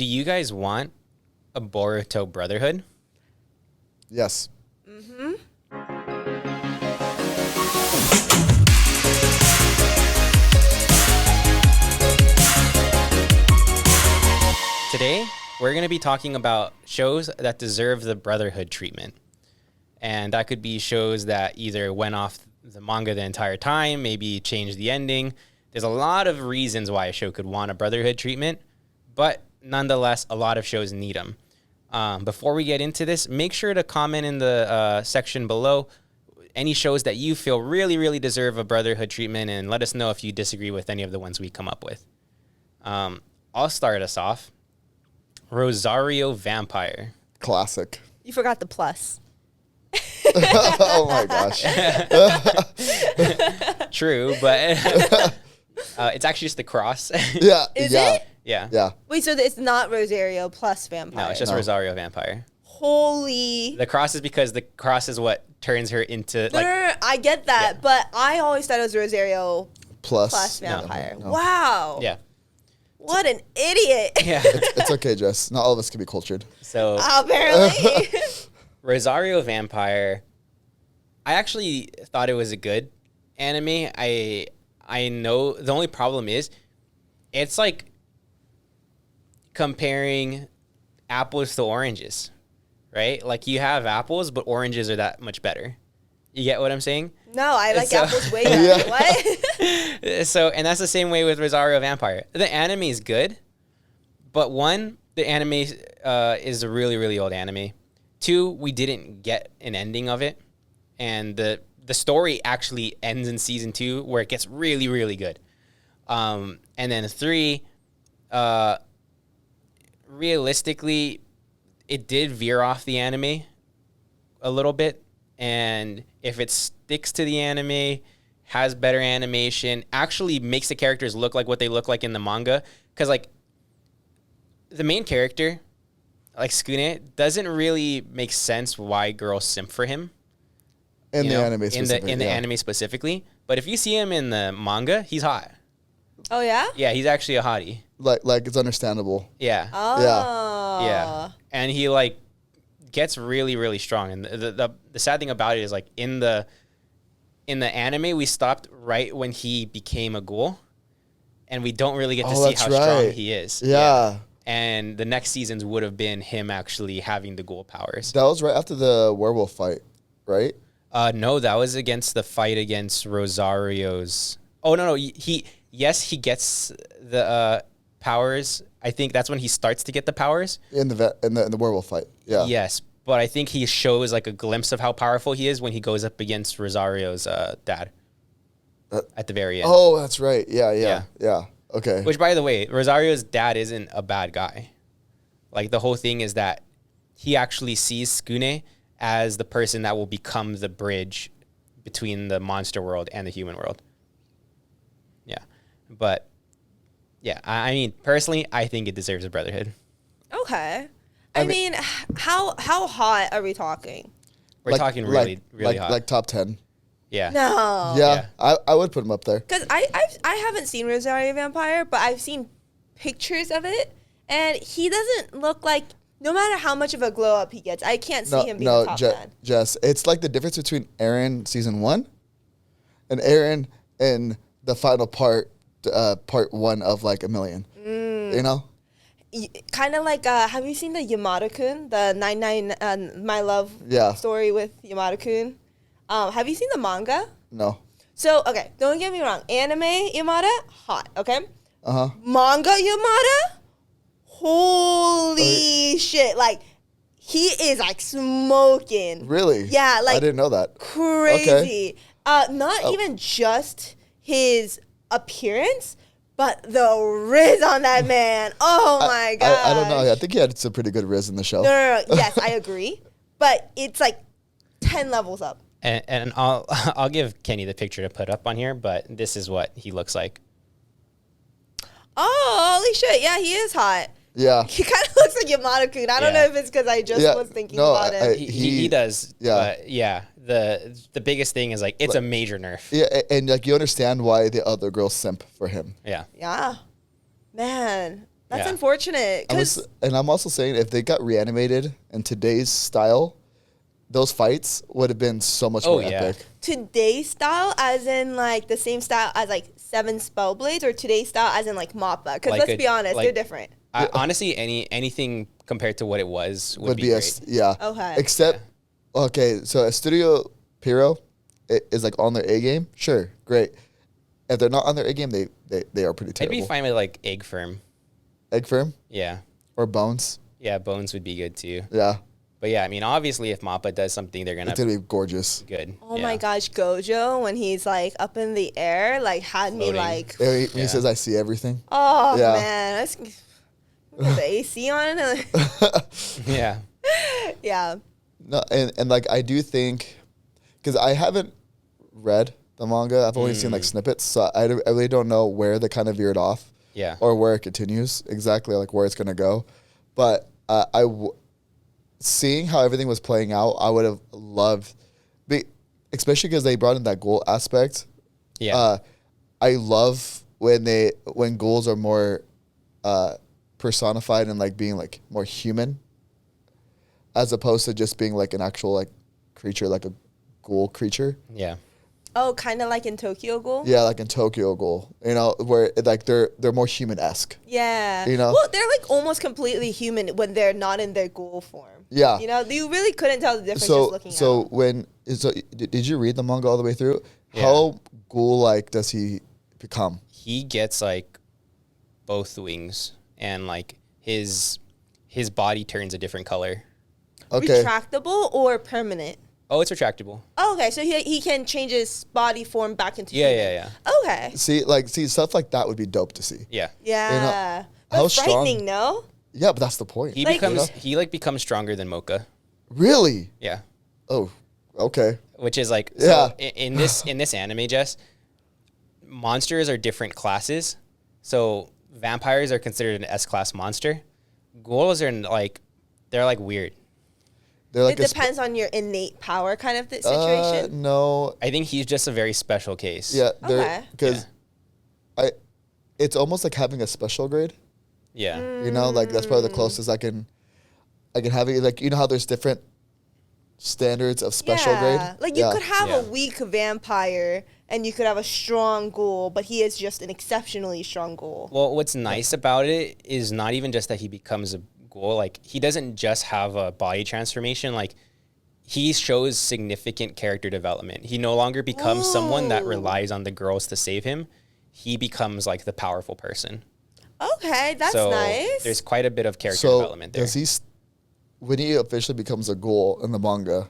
do you guys want a Boruto Brotherhood? Yes. Mm-hmm. Today, we're going to be talking about shows that deserve the Brotherhood treatment. And that could be shows that either went off the manga the entire time, maybe changed the ending. There's a lot of reasons why a show could want a Brotherhood treatment, but nonetheless, a lot of shows need them. Before we get into this, make sure to comment in the section below any shows that you feel really, really deserve a Brotherhood treatment, and let us know if you disagree with any of the ones we come up with. I'll start us off. Rosario Vampire. Classic. You forgot the plus. Oh my gosh. True, but it's actually just the cross. Yeah. Is yeah. it? Yeah. Yeah. Wait, so it's not Rosario plus Vampire? No, it's just Rosario Vampire. Holy. The cross is because the cross is what turns her into No, I get that, Yeah. but I always thought it was Rosario Plus Vampire. No. Wow. Yeah. What an idiot. Yeah. It's okay, Jess. Not all of us can be cultured. So Apparently. Rosario Vampire, I actually thought it was a good anime. I know the only problem is it's like comparing apples to oranges, right? Like you have apples, but oranges are that much better. You get what I'm saying? No, I like So- apples way better. Yeah. What? So, and that's the same way with Rosario Vampire. The anime is good, but one, the anime is a really, really old anime. Two, we didn't get an ending of it, and the story actually ends in season 2 where it gets really, really good. And then 3, realistically, it did veer off the anime a little bit, and if it sticks to the anime, has better animation, actually makes the characters look like what they look like in the manga, because like the main character, like Skune, doesn't really make sense why girls simp for him. In you the know, anime specifically. in the anime specifically. But if you see him in the manga, he's hot. Oh, yeah? Yeah, he's actually a hottie. Like it's understandable. Yeah. Oh. Yeah. And he like gets really, really strong. And the sad thing about it is like in the anime, we stopped right when he became a ghoul, and we don't really get to see how strong he is. Yeah. And the next seasons would have been him actually having the ghoul powers. That was right after the werewolf fight, right? No, that was against the fight against Rosario's. Oh no, he gets the powers. I think that's when he starts to get the powers. In the werewolf fight. Yeah. Yes, but I think he shows like a glimpse of how powerful he is when he goes up against Rosario's dad at the very end. Oh, that's right. Yeah. Okay. Which, by the way, Rosario's dad isn't a bad guy. Like the whole thing is that he actually sees Skune as the person that will become the bridge between the monster world and the human world. Yeah, but yeah, I mean, personally, I think it deserves a Brotherhood. Okay. I mean, how hot are we talking? We're talking really hot. Like top 10. Yeah. No. Yeah. I would put him up there. Because I haven't seen Rosario Vampire, but I've seen pictures of it, and he doesn't look like, no matter how much of a glow up he gets, I can't see him being a top 10. Jess, it's like the difference between Eren season 1 and Eren in the final part 1 of like a million. You know? Kind of like, have you seen the Yamada-kun, the 99 My Love story with Yamada-kun? Have you seen the manga? No. So, okay, don't get me wrong. Anime Yamada, hot, okay? Uh-huh. Manga Yamada, holy shit. Like, he is, like, smoking. Really? Yeah, like. I didn't know that. Crazy. Not even just his appearance, but the riz on that man. Oh, my God. I don't know. I think he had some pretty good riz in the show. No. Yes, I agree. But it's, like, 10 levels up. And I'll give Kenny the picture to put up on here, but this is what he looks like. Oh, holy shit. Yeah, he is hot. Yeah. He kind of looks like Yamada-kun. I don't know if it's because I just was thinking about him. He does. Yeah. But yeah, the biggest thing is like, it's a major nerf. Yeah, and like you understand why the other girls simp for him. Yeah. Yeah. Man. That's unfortunate. And I'm also saying if they got reanimated in today's style, those fights would have been so much more epic. Today's style, as in like the same style as like 7 Spellblades, or today's style as in like Mappa? Because let's be honest, they're different. Honestly, anything compared to what it was would be great. Okay. Except, so a Studio Pyro is like on their A game. Sure, great. If they're not on their A game, they are pretty terrible. I'd be fine with like Egg Firm. Egg Firm? Yeah. Or Bones? Yeah, Bones would be good too. Yeah. But yeah, I mean, obviously, if Mappa does something, it's gonna be gorgeous. Good. Oh my gosh, Gojo, when he's like up in the air, like had me like. When he says, "I see everything." Oh man, that's the AC on it. Yeah. Yeah. No, and like I do think, because I haven't read the manga, I've only seen like snippets, so I really don't know where they kind of veered off. Yeah. Or where it continues exactly, like where it's gonna go, but seeing how everything was playing out, I would have loved, especially because they brought in that ghoul aspect. Yeah. I love when ghouls are more personified and like being like more human, as opposed to just being like an actual like creature, like a ghoul creature. Yeah. Oh, kind of like in Tokyo Ghoul? Yeah, like in Tokyo Ghoul, where like they're more human-esque. Yeah. Well, they're like almost completely human when they're not in their ghoul form. Yeah. You really couldn't tell the difference just looking at them. Did you read the manga all the way through? Yeah. How ghoul-like does he become? He gets like both wings, and like his body turns a different color. Okay. Retractable or permanent? Oh, it's retractable. Oh, okay, so he can change his body form back into Yeah. Okay. See, stuff like that would be dope to see. Yeah. Yeah. how That's strong- frightening, no? Yeah, but that's the point. He becomes stronger than Mocha. Really? Yeah. Oh, okay. Which is like in this anime, Jess, monsters are different classes. So vampires are considered an S-class monster. Ghouls are they're like weird. They're like it depends on your innate power kind of situation. No. I think he's just a very special case. Yeah. Okay. Because it's almost like having a special grade. Yeah. Like that's probably the closest I can have it. Like, how there's different standards of special grade. Like you could have a weak vampire and you could have a strong ghoul, but he is just an exceptionally strong ghoul. Well, what's nice about it is not even just that he becomes a ghoul. Like, he doesn't just have a body transformation. Like, he shows significant character development. He no longer becomes someone that relies on the girls to save him. He becomes like the powerful person. Okay, that's nice. There's quite a bit of character development there. Does he, when he officially becomes a ghoul in the manga,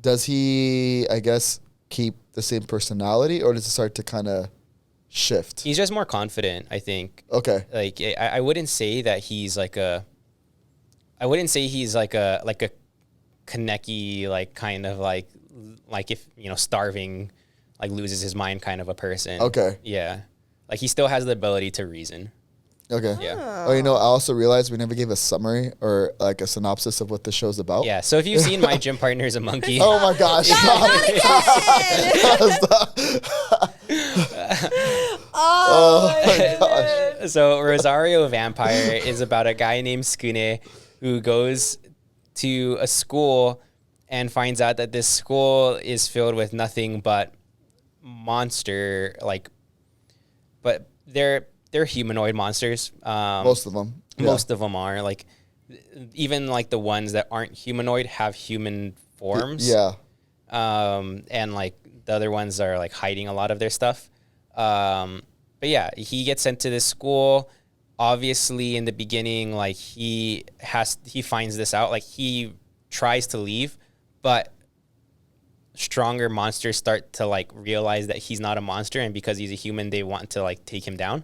does he, I guess, keep the same personality, or does it start to kind of shift? He's just more confident, I think. Okay. Like, I wouldn't say that he's like a Kaneki, like kind of like if starving, like loses his mind kind of a person. Okay. Yeah. Like, he still has the ability to reason. Okay. Yeah. Oh, I also realized we never gave a summary or like a synopsis of what the show's about. Yeah. So if you've seen My Gym Partner is a Monkey. Oh my gosh. Oh my gosh. So Rosario Vampire is about a guy named Skune who goes to a school and finds out that this school is filled with nothing but but they're humanoid monsters. Most of them. Most of them are like, even like the ones that aren't humanoid have human forms. Yeah. And like the other ones are like hiding a lot of their stuff. But yeah, he gets sent to this school. Obviously, in the beginning, like he finds this out. Like, he tries to leave, but stronger monsters start to like realize that he's not a monster, and because he's a human, they want to like take him down.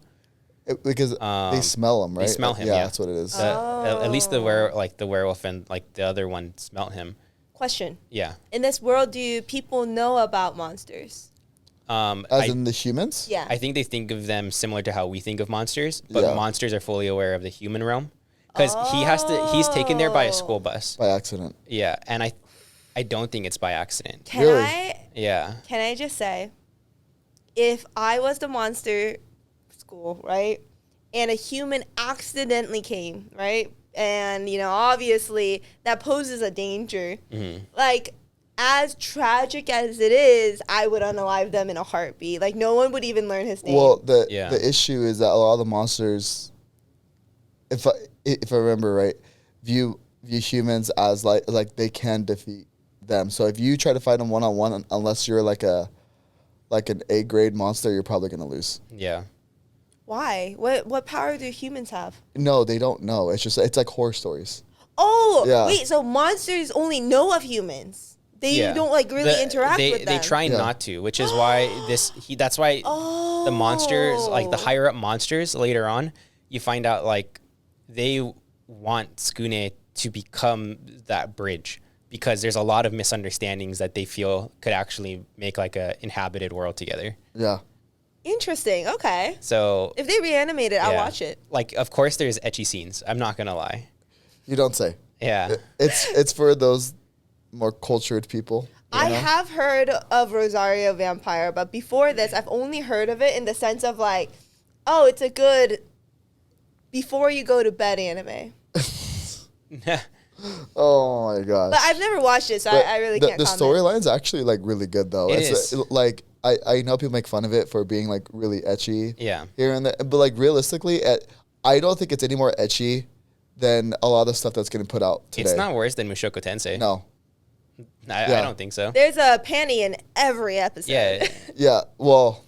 Because they smell him, right? They smell him. Yeah, that's what it is. At least the werewolf and like the other one smelt him. Question. Yeah. In this world, do people know about monsters? As in the humans? Yeah. I think they think of them similar to how we think of monsters, but monsters are fully aware of the human realm, because he's taken there by a school bus. By accident. Yeah, and I don't think it's by accident. Can I just say, if I was the monster school, right, and a human accidentally came, right? And, you know, obviously that poses a danger. Mm-hmm. Like, as tragic as it is, I would unalive them in a heartbeat. Like, no one would even learn his name. Well, the issue is that a lot of the monsters, if I remember right, view humans as like they can defeat them. So if you try to fight them one-on-one, unless you're like an A grade monster, you're probably gonna lose. Yeah. Why? What power do humans have? No, they don't know. It's like horror stories. Oh, Yeah. wait, so monsters only know of humans. They don't like really interact with them. They try not to, which is why that's why the monsters, like the higher up monsters later on, you find out like they want Tsukune to become that bridge, because there's a lot of misunderstandings that they feel could actually make like a inhabited world together. Yeah. Interesting. Okay. So if they reanimate it, I'll watch it. Like, of course there's ecchi scenes. I'm not gonna lie. You don't say. Yeah. It's for those more cultured people. I have heard of Rosario Vampire, but before this, I've only heard of it in the sense of like, oh, it's a good before you go to bed anime. Oh my gosh! But I've never watched it, so I really can't. The storyline's actually like really good though. It's like I know people make fun of it for being like really ecchi. Yeah. Here and there, but like realistically, I don't think it's any more ecchi than a lot of the stuff that's getting put out today. It's not worse than Mushoku Tensei. No. I don't think so. There's a panty in every episode. Yeah. Yeah. Well,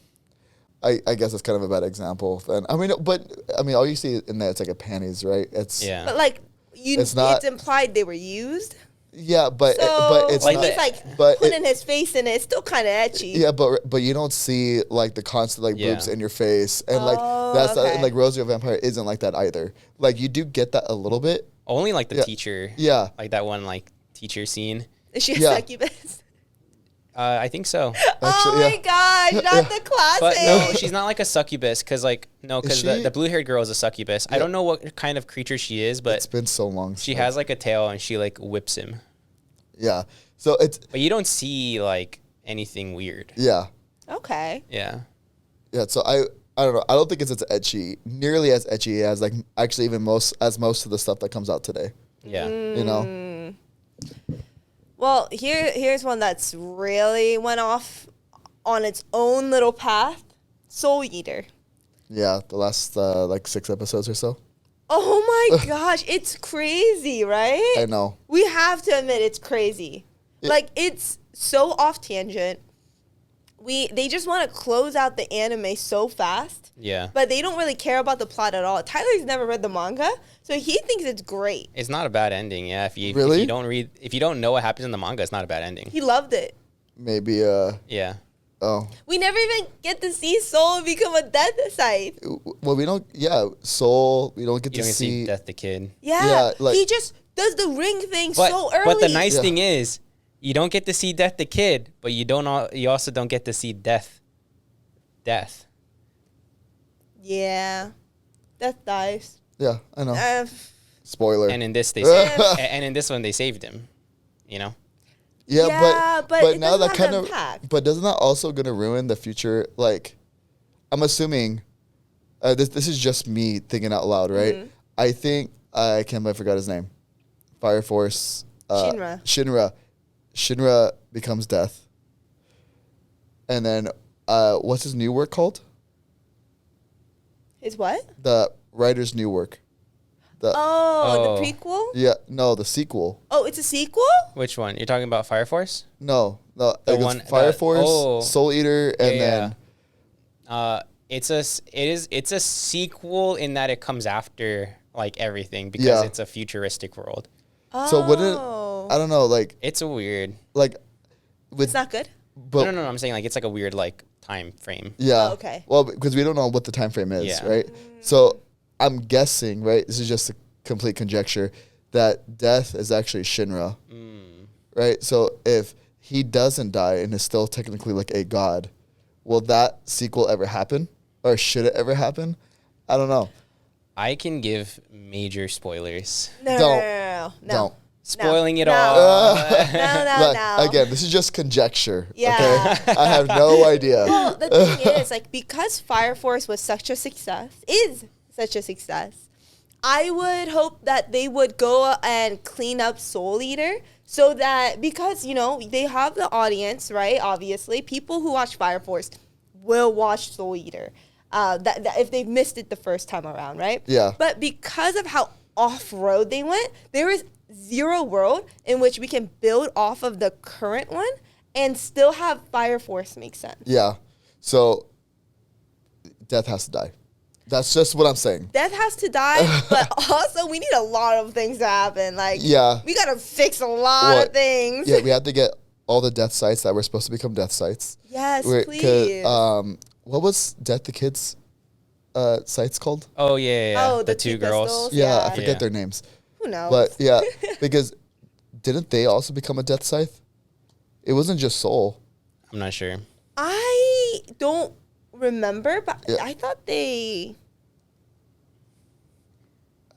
I guess it's kind of a bad example. Then I mean, all you see in there, it's like a panties, right? But like it's implied they were used. Yeah, but it's like not. He's like putting his face in it. It's still kind of ecchi. Yeah, but you don't see like the constant like boobs in your face, and like that's and like Rosario Vampire isn't like that either. Like you do get that a little bit. Only like the teacher. Yeah. Like that one like teacher scene. Is she a succubus? I think so. Actually, oh my gosh, not the classic. But no, she's not like a succubus, because the blue-haired girl is a succubus. Yeah. I don't know what kind of creature she is, but it's been so long. She has like a tail and she like whips him. Yeah. So but you don't see like anything weird. Yeah. Okay. Yeah. Yeah. So I don't know. I don't think it's nearly as ecchi as like actually even most of the stuff that comes out today. Yeah. You know. Well, here's one that's really went off on its own little path. Soul Eater. Yeah, the last like 6 episodes or so. Oh my gosh, it's crazy, right? I know. We have to admit it's crazy. Like it's so off tangent. They just want to close out the anime so fast. Yeah. But they don't really care about the plot at all. Tyler's never read the manga, so he thinks it's great. It's not a bad ending, yeah. If you don't know what happens in the manga, it's not a bad ending. He loved it. Maybe yeah. Oh. We never even get to see Soul become a death site. Well, we don't. Yeah, Soul. We don't get to see Death the Kid. Yeah, he just does the ring thing so early. But the nice thing is, you don't get to see Death the Kid, but you also don't get to see Death. Yeah, Death dies. Yeah, I know. Spoiler. And in this one they saved him. You know. Yeah, but now that kind of. Impact. But doesn't that also gonna ruin the future? Like, I'm assuming. This is just me thinking out loud, right? Mm-hmm. I think I can't believe I forgot his name. Fire Force. Shinra becomes Death. And then, what's his new work called? His what? The writer's new work. The prequel? Yeah, no, the sequel. Oh, it's a sequel? Which one? You're talking about Fire Force? No, it goes Fire Force, Soul Eater, and then. It's a sequel in that it comes after like everything, because it's a futuristic world. Oh. So wouldn't I don't know, like it's a weird like it's not good. But no, I'm saying like it's like a weird like time frame. Yeah. Oh, okay. Well, because we don't know what the time frame is, right? So I'm guessing, right? This is just a complete conjecture that Death is actually Shinra, right? So if he doesn't die and is still technically like a god, will that sequel ever happen, or should it ever happen? I don't know. I can give major spoilers. Don't. Spoiling it all. No. Again, this is just conjecture. Yeah. Okay? I have no idea. Well, the thing is, like, because Fire Force was such a success, such a success. I would hope that they would go and clean up Soul Eater so that, because, they have the audience, right? Obviously, people who watch Fire Force will watch Soul Eater that if they missed it the first time around, right? Yeah. But because of how off-road they went, there is zero world in which we can build off of the current one and still have Fire Force make sense. Yeah. So, Death has to die. That's just what I'm saying. Death has to die, but also we need a lot of things to happen. Like, we got to fix a lot of things. Yeah, we have to get all the death sites that were supposed to become death sites. Yes, please. What was Death the Kids sites called? Oh, yeah. Oh, the two girls. pistols, Yeah, I forget their names. Who knows? But, yeah, because didn't they also become a death scythe? It wasn't just Soul. I'm not sure. I don't remember, but I thought they...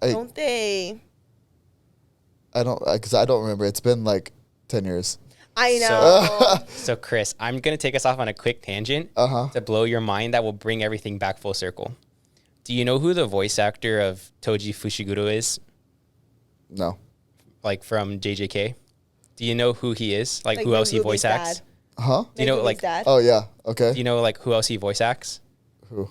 don't they? I don't, because I don't remember. It's been like 10 years. I know. So Chris, I'm going to take us off on a quick tangent to blow your mind that will bring everything back full circle. Do you know who the voice actor of Toji Fushiguro is? No. Like from JJK? Do you know who he is? Like who else he voice acts? Huh? Do you know like dad? Oh, yeah. Okay. Do you know like who else he voice acts? Who?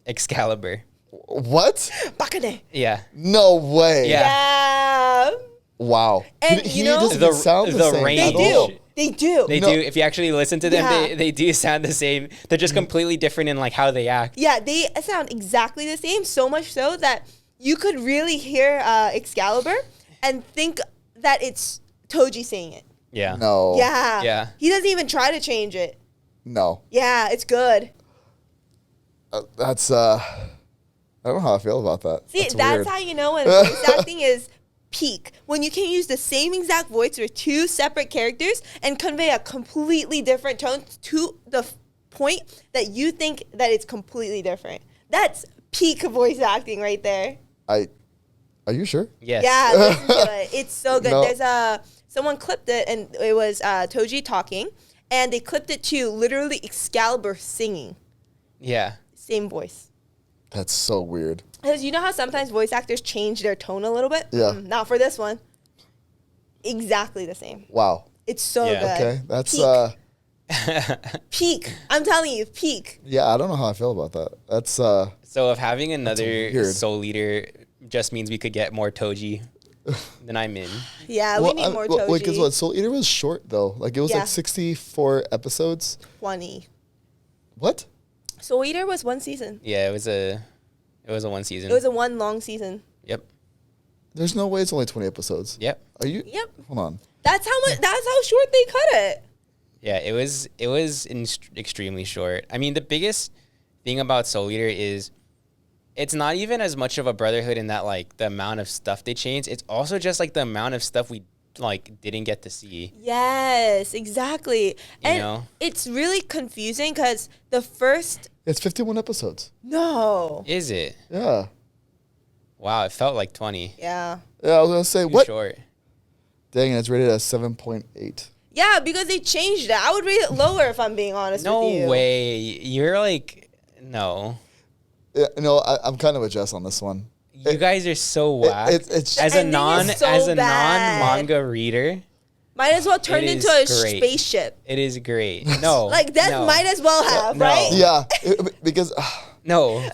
Excalibur. What? Bakane. Yeah. No way. Yeah. Wow. And he doesn't sound the same range. at all. They do. They do. If you actually listen to them, they do sound the same. They're just completely different in like how they act. Yeah, they sound exactly the same. So much so that you could really hear Excalibur and think that it's Toji saying it. Yeah. No. Yeah. Yeah. He doesn't even try to change it. No. Yeah, it's good. That's I don't know how I feel about that. See, that's weird. how you know when voice acting is peak. When you can use the same exact voice for two separate characters and convey a completely different tone to the point that you think that it's completely different. That's peak voice acting right there. Are you sure? Yes. Yeah, listen to it. It's so good. No. There's someone clipped it and it was Toji talking and they clipped it to literally Excalibur singing. Yeah. Same voice. That's so weird. Because you know how sometimes voice actors change their tone a little bit? Yeah. Not for this one. Exactly the same. Wow. It's so Yeah. good. Okay. That's Peak. I'm telling you, peak. yeah, I don't know how I feel about that. That's So if having another weird. Soul Leader just means we could get more Toji, then I'm in. Yeah, we need more Toji. Wait, because what? Soul Eater was short though. Like it was Yeah. like 64 episodes. 20. What? Soul Eater was one season. Yeah, it was a one season. It was a one long season. Yep. There's no way it's only 20 episodes. Yep. Are you? Yep. Hold on. That's how short they cut it. Yeah, it was extremely short. I mean, the biggest thing about Soul Eater is it's not even as much of a Brotherhood in that like the amount of stuff they changed. It's also just like the amount of stuff we like didn't get to see. Yes, exactly. You And know? it's really confusing because the first It's 51 episodes. no. Is it? Yeah. Wow, it felt like 20. Yeah. Yeah, I was gonna say Too what? short. Dang, it's rated as 7.8. Yeah, because they changed it. I would rate it lower if I'm being honest No with you. way. You're like no. Yeah, no, I'm kind of with Jess on this one. You guys are so whack. It's as The a ending is so bad. non-manga reader, Might as well turn It into is a great. spaceship. it is great. No. Like that no, might as well have, No. right? yeah, because No.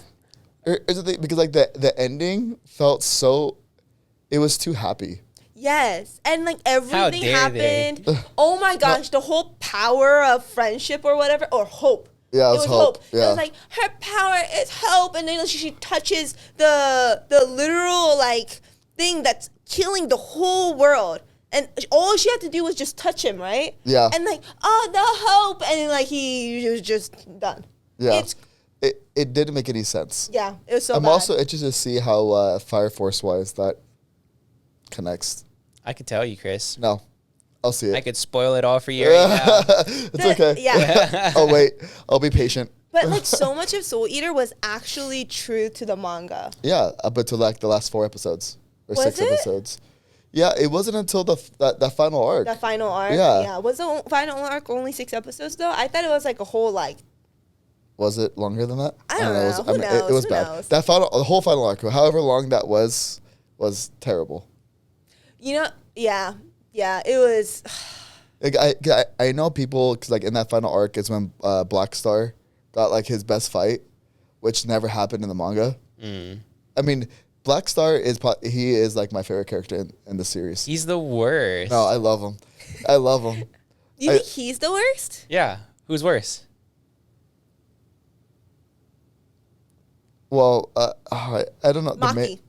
here's the thing, because like the ending felt so, it was too happy. Yes. And like everything dare they. happened. Oh my gosh, the whole power of friendship or whatever, or hope. Yeah, it was hope. It Yeah. was like her power is hope, and then she touches the literal like thing that's killing the whole world, and all she had to do was just touch him, right? Yeah. And like, oh, the hope, and then, like he was just done. Yeah, It's it didn't make any sense. yeah, it was so I'm bad. also interested to see how Fire Force wise that connects. I could tell you, Chris. No, I'll see it. I could spoil it all for you right now. It's okay. Yeah. Oh wait, I'll be patient. But like so much of Soul Eater was actually true to the manga. Yeah, up until like the last 4 episodes or Was 6 it? episodes. Yeah, it wasn't until that final arc. The final arc. Yeah. Yeah. Was the final arc only 6 episodes though? I thought it was like a whole like Was it longer than that? I don't know. It was, Who knows? It was Who bad. knows? The whole final arc, however long that was terrible. You know, yeah, it was. Like, I know people, because like in that final arc is when Black Star got like his best fight, which never happened in the manga. I mean, Black Star he is like my favorite character in the series. He's the worst. No, I love him. I love him. You think he's the worst? Yeah. Who's worse? Well, I don't know. Maki.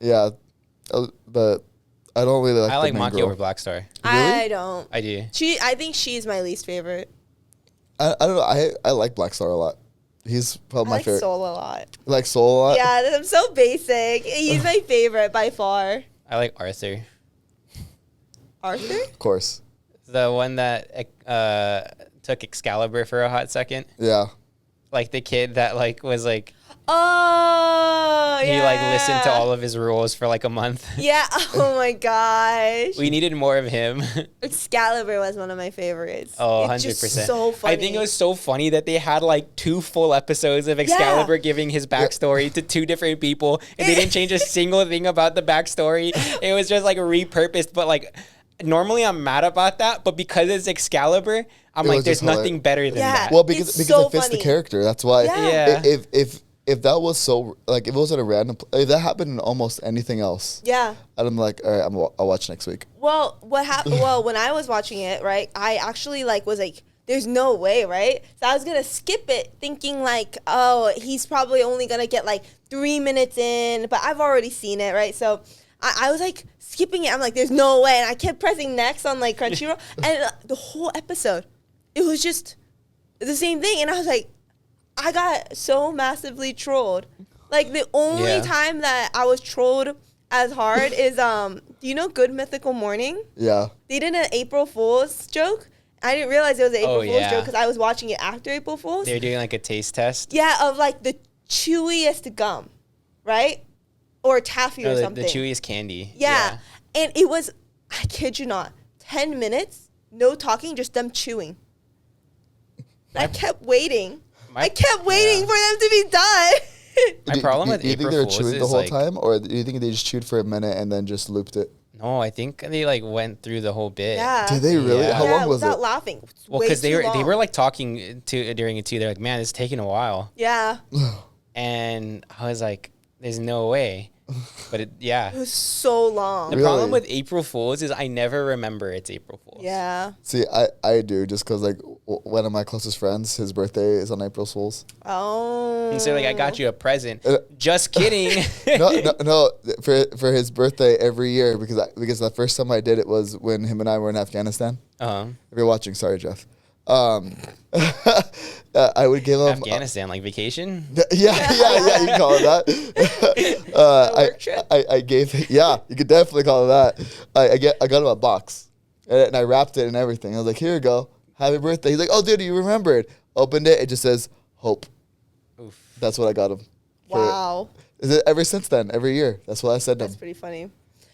I don't really like. I like the main Maki girl. over Black Star. I don't. I do. I think she's my least favorite. I don't know. I like Black Star a lot. He's probably I my like favorite. Soul a lot. You like Soul a lot? Yeah, I'm so basic. He's my favorite by far. I like Arthur. Arthur? Of course. The one that took Excalibur for a hot second. Yeah. Like the kid that like was like Oh, yeah. he like listened to all of his rules for like a month. Yeah. Oh my gosh. We needed more of him. Excalibur was one of my favorites. Oh, It's just 100%. so funny. I think it was so funny that they had like 2 full episodes of Excalibur giving his backstory to 2 different people, and they didn't change a single thing about the backstory. It was just like repurposed, but like normally I'm mad about that, but because it's Excalibur, I'm It like, was there's just nothing better than Yeah. that. Well, because It's so it fits funny. the character. That's why. Yeah. Yeah. If that was so like if it wasn't a random if that happened in almost anything else, Yeah. I'm like, all right, I'll watch next week. Well, what happened? Well, when I was watching it, right, I actually like was like, "There's no way," right? So I was gonna skip it, thinking like, "Oh, he's probably only gonna get like 3 minutes in," but I've already seen it, right? So I was like skipping it. I'm like, "There's no way," and I kept pressing next on like Crunchyroll, and the whole episode, it was just the same thing, and I was like, I got so massively trolled. Like the only time that I was trolled as hard is do you know Good Mythical Morning? Yeah. They did an April Fool's joke. I didn't realize it was an April Fool's yeah. joke because I was watching it after April Fool's. They're doing like a taste test. Yeah, of like the chewiest gum, right? Or taffy No, or the something. chewiest candy. Yeah. And it was, I kid you not, 10 minutes, no talking, just them chewing. I kept waiting. I kept waiting for them to be done. My problem with do you think April they were Fools chewing the is, whole like- time, or do you think they just chewed for a minute and then just looped it? No, I think they like went through the whole bit. Yeah. Did they really? Yeah. How long was without it? laughing. It's Well, way because they too were long. like talking to during it too. They're like, man, it's taking a while, Yeah. and I was like, there's no way. But It yeah. was so long. The Really? problem with April Fools is I never remember it's April Fools. Yeah. See, I do just because like one of my closest friends, his birthday is on April Fool's. Oh. And so like I got you a present. Just kidding. No, for his birthday every year because the first time I did it was when him and I were in Afghanistan. Uh-huh. If you're watching, sorry, Jeff. I would give him Afghanistan, like vacation. yeah, you can call it that. work trip? I gave you could definitely call it that. I got him a box and I wrapped it and everything. I was like, here you go, happy birthday. He's like, oh dude, you remembered. Opened it, it just says hope. Oof. That's what I got him. Wow. Ever since then, every year. That's what I said to That's him. pretty funny.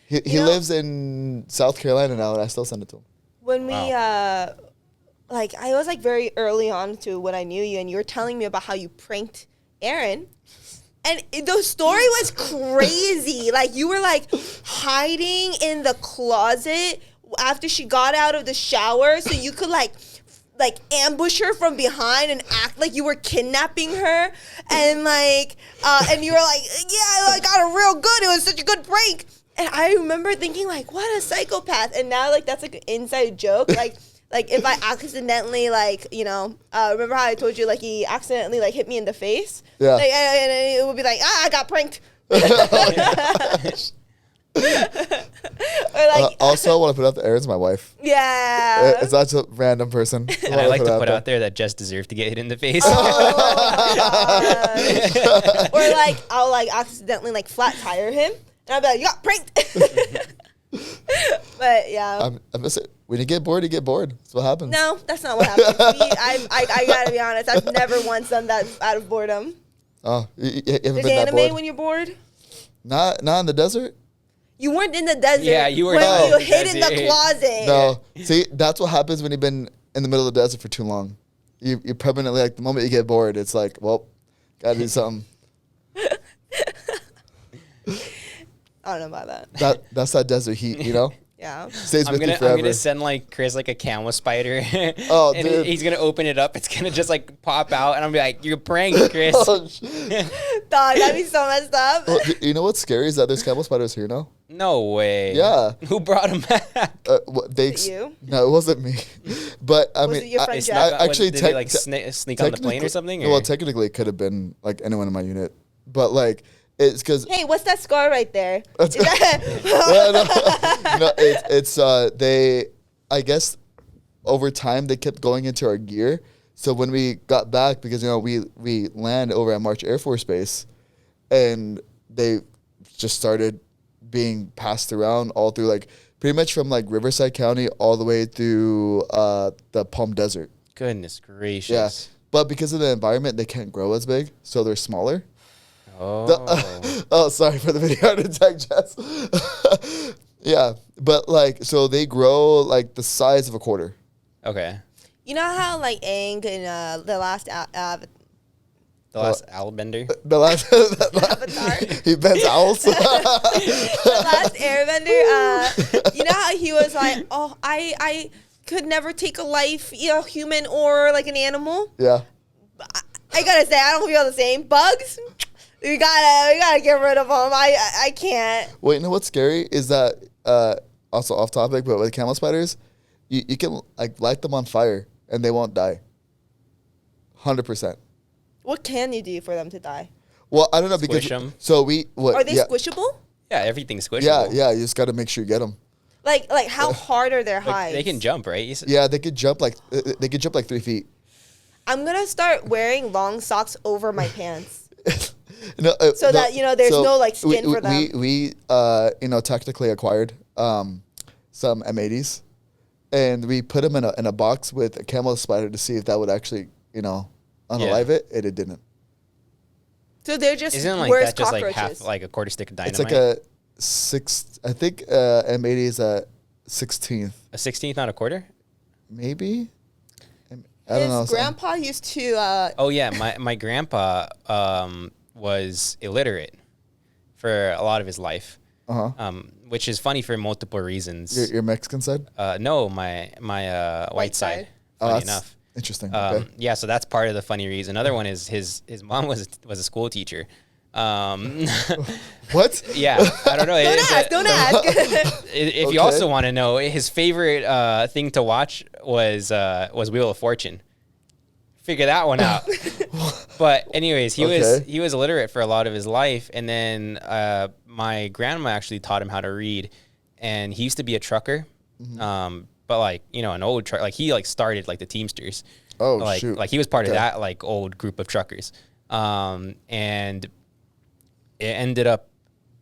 He You know- lives in South Carolina now, and I still send it to him. When we, Wow. like, I was like very early on to when I knew you, and you were telling me about how you pranked Aaron. And the story was crazy. Like, you were like hiding in the closet after she got out of the shower so you could like ambush her from behind and act like you were kidnapping her. And like, and you were like, yeah, I got her real good. It was such a good prank. And I remember thinking like, what a psychopath. And now like that's like an inside joke. Like if I accidentally like, you know, remember how I told you like he accidentally like hit me in the face? Yeah. Like, and it would be like, I got pranked. Or like, Also, I want to put out that Erin's my wife. yeah. It's not just a random person. And I like to put out there that Jess deserved to get hit in the face. Oh my gosh. Or like I'll like accidentally like flat tire him and I'll be like, you got pranked. But yeah. I miss it. When you get bored, you get bored. That's what happens. No, that's not what happens. I gotta be honest. I've never once done that out of boredom. Oh, you haven't There's been that anime bored? when you're bored. Not in the desert? You weren't in the desert. Yeah, you were when not you in the hid in the desert. closet. No. See, that's what happens when you've been in the middle of the desert for too long. You permanently, like, the moment you get bored, it's like, well, Gotta do something. I don't know about that. That's that desert heat, you know? Yeah. Stays I'm with gonna you forever. I'm gonna send like Chris like a camel spider. Oh, and dude. he's gonna open it up. It's gonna just like pop out, and I'm gonna be like, "You're pranked, Chris." Oh, Dog, that'd be so messed up. well, you know what's scary is that there's camel spiders here now. No way. Yeah. Who brought him back? Was it you? No, it wasn't me. But I Was mean, it your friend They Jeff? snuck- actually, did they like sneak on the plane or something? Well, Or? technically, it could have been like anyone in my unit, but like it's because Hey, what's that scar right there? That's- Is that- no, it's they. I guess over time they kept going into our gear. So when we got back, because we land over at March Air Force Base, and they just started being passed around all through like pretty much from like Riverside County all the way through the Palm Desert. Goodness gracious. Yeah, but because of the environment, they can't grow as big, so they're smaller. Oh. Oh, sorry for the video attack, Jess. Yeah, but like, so they grow like the size of a quarter. Okay. You know how like Aang in the last The last Albender. The last, Avatar? he bends owls. The last Airbender, you know how he was like, oh, I could never take a life, human or like an animal. Yeah. I gotta say, I don't feel the same. Bugs, we gotta get rid of them. I can't. Wait, you know what's scary is that also off topic, but with camel spiders, you can like light them on fire and they won't die. 100%. What can you do for them to die? Well, I don't know because Squish 'em. so we what? Are they yeah, squishable? Yeah, everything's squishable. yeah. You just got to make sure you get them. Like how hard are their Like, hides? they can jump, right? You said- Yeah, they could jump like 3 feet. I'm gonna start wearing long socks over my pants. No, So that, there's no, like, skin for them. We technically acquired some M80s, and we put them in a box with a camel spider to see if that would actually unalive it, and it didn't. So they're just Isn't like worse that just like cockroaches. half like a quarter stick of dynamite? It's like a six. I think M80 is a 16th, a 16th, not a quarter. maybe. I don't know. His grandpa used to. Oh yeah, my grandpa was illiterate for a lot of his life, which is funny for multiple reasons. Your Mexican side? No, my white side. Oh, Funny that's enough. interesting. Okay. Yeah, so that's part of the funny reason. Another one is his mom was a school teacher. What? Yeah, I don't know. Don't ask. If Okay. you also want to know, his favorite thing to watch was Wheel of Fortune. Figure that one out. But anyways, he was illiterate for a lot of his life, and then my grandma actually taught him how to read, and he used to be a trucker. But like an old truck, like he like started like the Teamsters. Oh, like, shoot. Like he was part of Okay. that like old group of truckers. And it ended up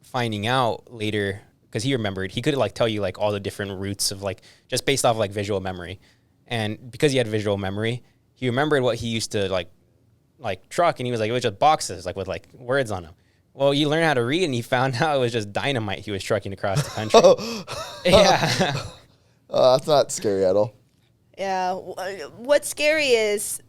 finding out later because he remembered he could like tell you like all the different routes of like just based off like visual memory, and because he had visual memory, he remembered what he used to like truck, and he was like it was just boxes like with like words on them. Well, you learn how to read, and he found out it was just dynamite he was trucking across the country. Yeah. That's not scary at all. Yeah. What's scary is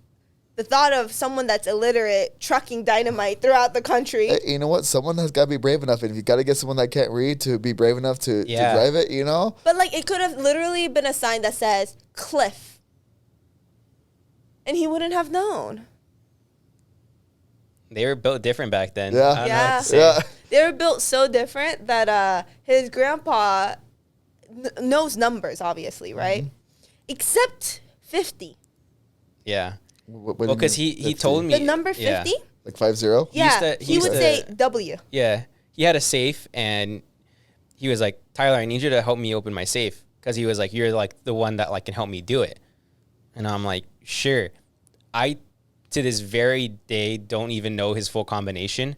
the thought of someone that's illiterate trucking dynamite throughout the country. Hey, you know what? Someone has got to be brave enough, and if you got to get someone that can't read to be brave enough to drive it, But like it could have literally been a sign that says cliff, and he wouldn't have known. They were built different back then. Yeah. I don't know what to say. Yeah. They were built so different that his grandpa knows numbers, obviously, right? Except 50. Yeah. What do Well, you because mean, he 50? told me The number 50? Yeah. like 50. Yeah, he he used would to- say W. Yeah. He had a safe, and he was like, Tyler, I need you to help me open my safe. Because he was like, you're like the one that like can help me do it. And I'm like, sure. I, to this very day, don't even know his full combination.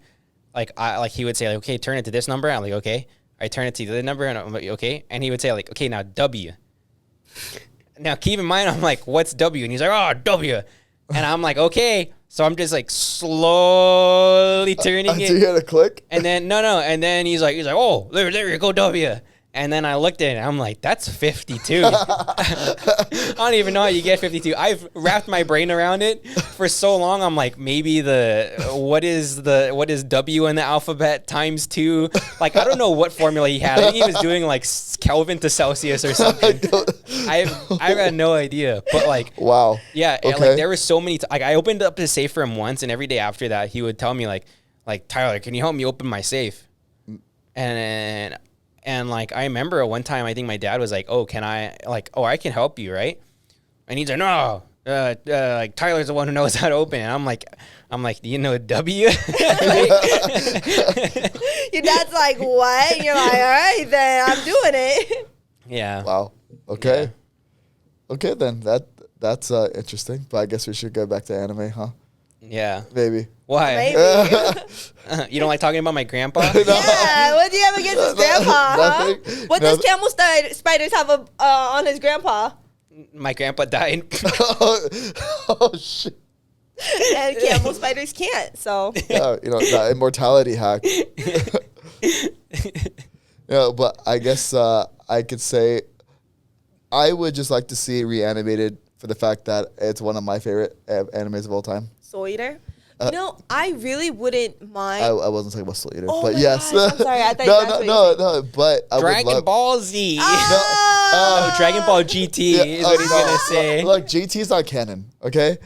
He would say like, okay, turn it to this number. I'm like, okay. I turn it to the other number, and I'm like, okay. And he would say like, okay, now W. Now keep in mind, I'm like, what's W? And he's like, oh, W. And I'm like, okay. So I'm just like slowly turning Until it. you had a click. And then and then he's like, oh, there you go, W. And then I looked at it and I'm like, that's 52. I don't even know how you get 52. I've wrapped my brain around it for so long. I'm like, maybe what is W in the alphabet times 2? Like, I don't know what formula he had. I think he was doing like Kelvin to Celsius or something. I've got no idea. But like, wow. Yeah. Okay. Like there were so many, like I opened up his safe for him once, and every day after that, he would tell me like, Tyler, can you help me open my safe? And like, I remember one time, I think my dad was like, oh, I can help you, right? And he's like, no, like Tyler's the one who knows how to open it. I'm like, do you know W? Your dad's like, what? And you're like, all right, then I'm doing it. Yeah. Wow. Okay. Yeah. Okay, then that's interesting. But I guess we should go back to anime, huh? Yeah. Maybe. Why? Maybe. You don't like talking about my grandpa? Yeah. What do you have against his grandpa? Huh? Nothing. What does camel spiders have on his grandpa? My grandpa died. Oh shit. And camel spiders can't. So. Yeah, that immortality hack. Yeah, but I guess I could say I would just like to see it reanimated for the fact that it's one of my favorite animes of all time. Soul Eater? I really wouldn't mind. I wasn't talking about Soul Eater, Oh but my yes. gosh, I'm sorry, I thought no, but I would Dragon love. Ball Z. Oh. No, Dragon Ball GT is what he's going to say. Look, GT's not canon, okay?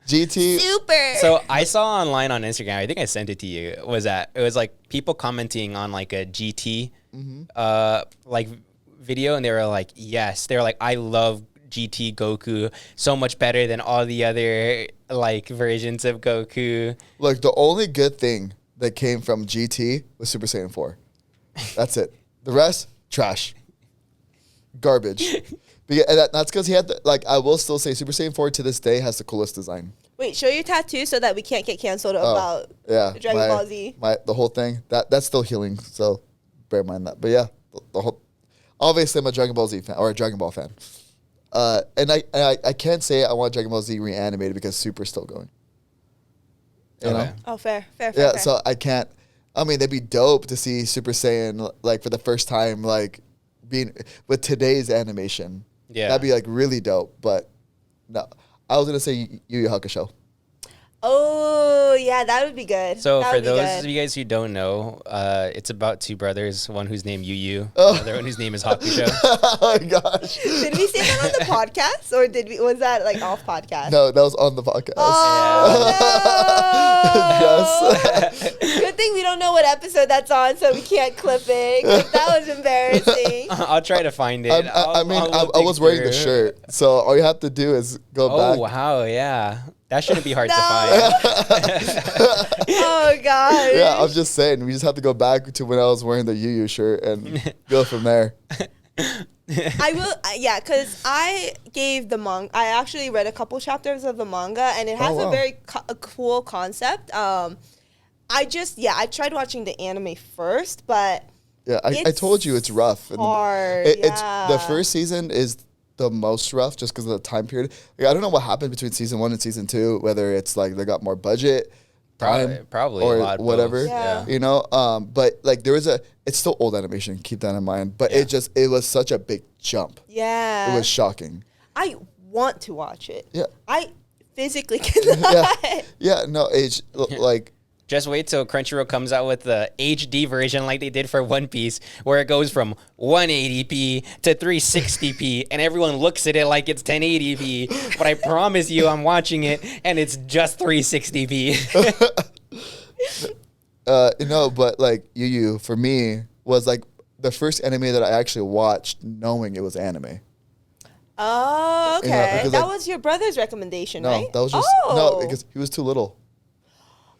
GT. Super. So I saw online on Instagram, I think I sent it to you, it was like people commenting on like a GT like video, and they were like, yes. They were like, I love GT Goku so much better than all the other like versions of Goku. Look, the only good thing that came from GT was Super Saiyan 4. That's it. The rest, trash. Garbage. And that's because he had, I will still say Super Saiyan 4 to this day has the coolest design. Wait, show your tattoo so that we can't get canceled about Dragon Ball Z. The whole thing, that's still healing, so bear in mind that. But yeah, the whole, obviously I'm a Dragon Ball Z fan, or a Dragon Ball fan. And I can't say I want Dragon Ball Z reanimated because Super's still going. You know? Oh, fair. Yeah, so I can't. I mean, it'd be dope to see Super Saiyan like for the first time, like being with today's animation. Yeah, that'd be like really dope. But no, I was gonna say Yu Yu Hakusho. Oh, yeah, that would be good. So that for those of you guys who don't know, it's about two brothers, one whose name Yu, another one whose name is Hakusho. Oh my gosh. Did we say that on the podcast, or was that like off podcast? No, that was on the podcast. Oh, Yes. Good thing we don't know what episode that's on, so we can't clip it. 'Cause that was embarrassing. I'll try to find it. I was wearing the shirt, so all you have to do is go back. Oh, wow, yeah. That shouldn't be hard to No. find. Oh, God. Yeah, I'm just saying, we just have to go back to when I was wearing the Yu Yu shirt and go from there. I will, because I gave the manga. I actually read a couple chapters of the manga, and it has wow. a very cool concept. I tried watching the anime first, but Yeah, I told you it's rough. Hard. It's the first season is the most rough just because of the time period. Like, I don't know what happened between season 1 and season 2, whether it's like they got more budget, time, probably or a lot of whatever. both. Yeah. You know, but like it's still old animation. Keep that in mind. But it was such a big jump. Yeah. It was shocking. I want to watch it. Yeah. I physically cannot. Yeah. No, like. Just wait till Crunchyroll comes out with the HD version like they did for One Piece, where it goes from 180p to 360p, and everyone looks at it like it's 1080p. But I promise you, I'm watching it, and it's just 360p. No, but like Yu Yu for me was like the first anime that I actually watched knowing it was anime. Oh, okay. You know, because, that like, was your brother's recommendation, No, right? that was just no, because he was too little.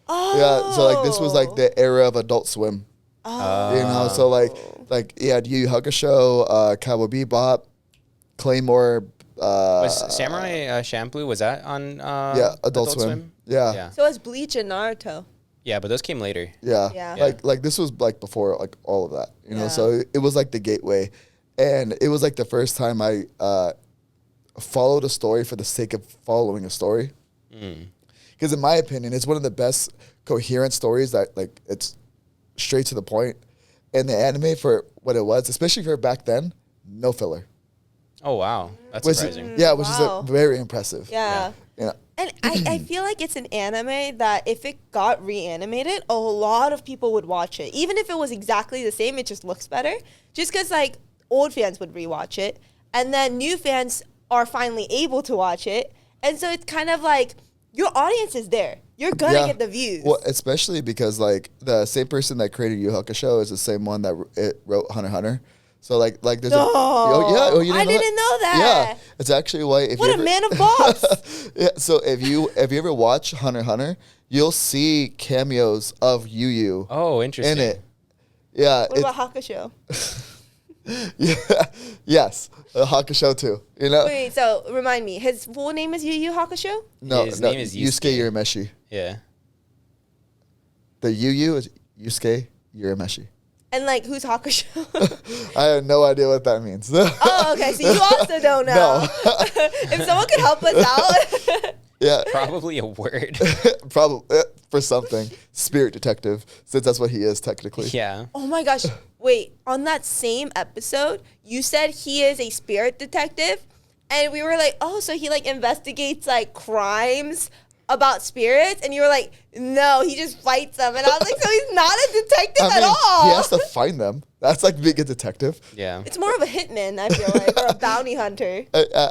Oh. Yeah, so like this was like the era of Adult Swim. Oh. You know, so like you had Yu Yu Hakusho, Cowboy Bebop, Claymore. Was Samurai Champloo, was that on Adult Swim? Yeah. So it's Bleach and Naruto. Yeah, but those came later. Yeah. Like this was like before like all of that, you know. Yeah. So it was like the gateway, and it was like the first time I followed a story for the sake of following a story. Because in my opinion, it's one of the best coherent stories that like it's straight to the point, And the anime for what it was, especially for back then, no filler. Oh wow, that's Which surprising. Yeah, which Wow. is very impressive. Yeah. Yeah. And I feel like it's an anime that if it got reanimated, a lot of people would watch it. Even if it was exactly the same, it just looks better. Just because, like, old fans would rewatch it. And then new fans are finally able to watch it. And so it's kind of like your audience is there. You're going to get the views. Well, especially because, like, the same person that created Yu Yu Hakusho is the same one that wrote Hunter x Hunter. So, like there's you I didn't know that. Yeah, it's actually why. What a man of boss. Yeah, so if you ever watch Hunter x Hunter, you'll see cameos of Yu Yu Oh, interesting. in it. Yeah. What about Hakusho? Yeah. Yes. Hakusho too. You know? Wait, so remind me, his full name is Yu Yu Hakusho? No, His no. name is Yusuke Yusuke. Urameshi. Yeah. The Yu is Yusuke Urameshi. And, like, who's Hakusho? I have no idea what that means. Oh, okay. So you also don't know. No. If someone could help us out. Yeah. Probably a word. Probably for something. Spirit detective, since that's what he is technically. Yeah. Oh my gosh. Wait, on that same episode, you said he is a spirit detective. And we were like, oh, so he, like, investigates, like, crimes about spirits? And you were like, no, he just fights them. And I was like, so he's not a detective at all. He has to find them. That's like being a detective. Yeah. It's more of a hitman, I feel like, or a bounty hunter.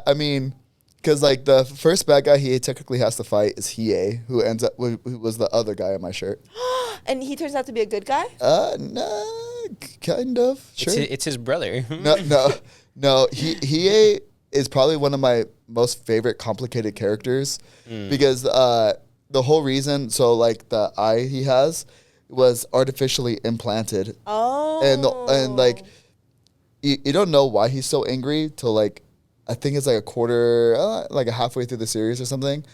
I mean, because like the first bad guy he technically has to fight is Hiei, who ends up who was the other guy on my shirt. And he turns out to be a good guy? No, kind of. Sure. It's his brother. No. Hiei is probably one of my most favorite complicated characters because the whole reason, so like the eye he has was artificially implanted. Oh. And like you don't know why he's so angry till like I think it's like a quarter, like a halfway through the series or something.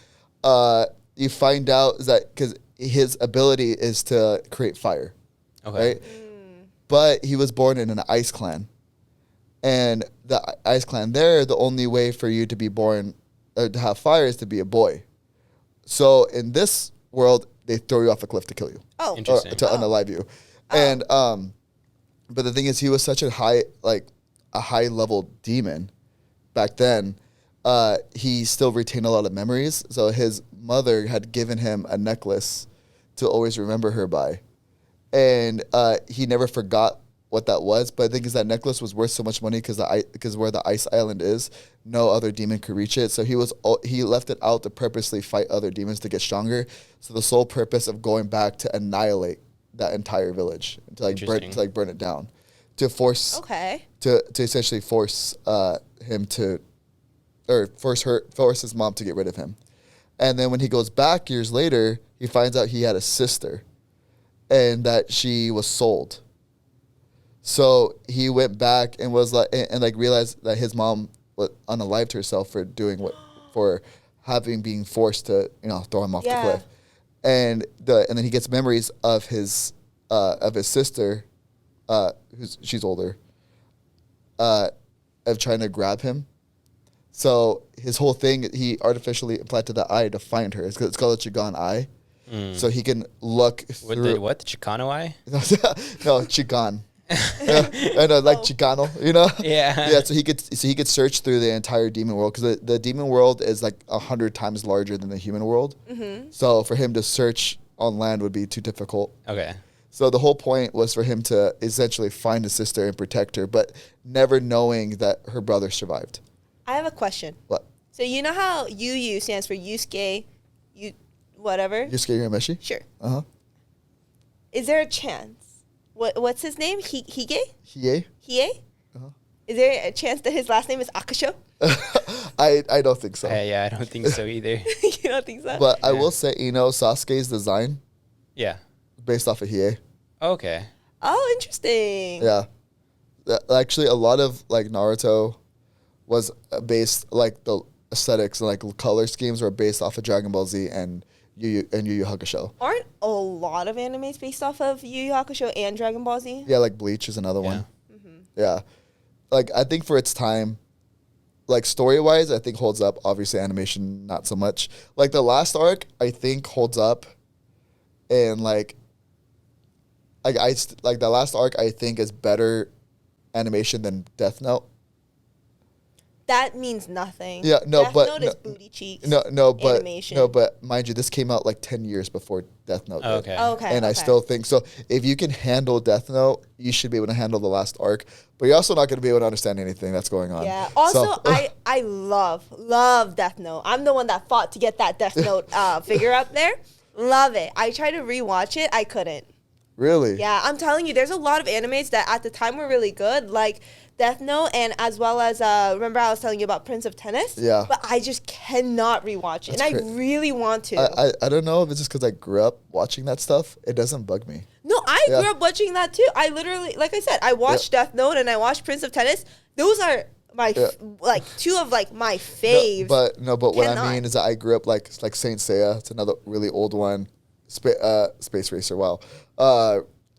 You find out is that because his ability is to create fire, Okay. right? But he was born in an ice clan, and the ice clan there, the only way for you to be born or to have fire is to be a boy. So in this world, they throw you off a cliff to kill you. Oh. Or Interesting. to unalive you. And but the thing is, he was such a high level demon back then. He still retained a lot of memories. So his mother had given him a necklace to always remember her by, and he never forgot what that was. But the thing is, that necklace was worth so much money because where the ice island is, no other demon could reach it. So he left it out to purposely fight other demons to get stronger. So the sole purpose of going back to annihilate that entire village to burn it down, to force to essentially force him to, or force his mom to get rid of him. And then when he goes back years later, he finds out he had a sister, and that she was sold. So he went back and was like, and like realized that his mom unalived herself for being forced to throw him off the cliff, and then he gets memories of his sister, she's older, of trying to grab him. So his whole thing, he artificially implanted the eye to find her. It's called a Chigan eye, so he can look through. The Chicano eye? No, Chigan. Like Chicano, Yeah. Yeah, so he could search through the entire demon world, because the demon world is like 100 times larger than the human world. So for him to search on land would be too difficult. Okay. So the whole point was for him to essentially find his sister and protect her, but never knowing that her brother survived. I have a question. What? So you know how Yu stands for Yusuke, whatever? Yusuke Urameshi? Sure. Uh-huh. Is there a chance? What's his name? Hiei? Hiei? Hiei? Uh-huh. Is there a chance that his last name is Akusho? I don't think so. Yeah, I don't think so either. You don't think so? But I will say, Sasuke's design Yeah. based off of Hiei. Okay. Oh, interesting. Yeah. Actually, a lot of like Naruto was based, like the aesthetics and like color schemes were based off of Dragon Ball Z and Yu Yu Hakusho. Aren't a lot of animes based off of Yu Yu Hakusho and Dragon Ball Z? Yeah, like Bleach is another one. Mm-hmm. Yeah. Like, I think for its time, like story-wise, I think holds up. Obviously, animation, not so much. Like the last arc, I think holds up. And like, like the last arc. I think is better animation than Death Note. That means nothing. Yeah, no, Death but Note is booty cheeks. Animation. But mind you, this came out like 10 years before Death Note. Oh, did. okay. Okay. And I still think so. If you can handle Death Note, you should be able to handle the last arc. But you're also not going to be able to understand anything that's going on. Yeah. Also, So- I love Death Note. I'm the one that fought to get that Death Note figure up there. Love it. I tried to rewatch it. I couldn't. Really? Yeah, I'm telling you, there's a lot of animes that at the time were really good, like Death Note, and as well as remember I was telling you about Prince of Tennis. Yeah. But I just cannot rewatch it, That's and cra- I really want to. I don't know if it's just because I grew up watching that stuff. It doesn't bug me. No, I Yeah. grew up watching that too. I literally, like I said, I watched Death Note and I watched Prince of Tennis. Those are my like two of like my faves. But what I Cannot. mean is that I grew up like Saint Seiya. It's another really old one. Space Racer. Wow.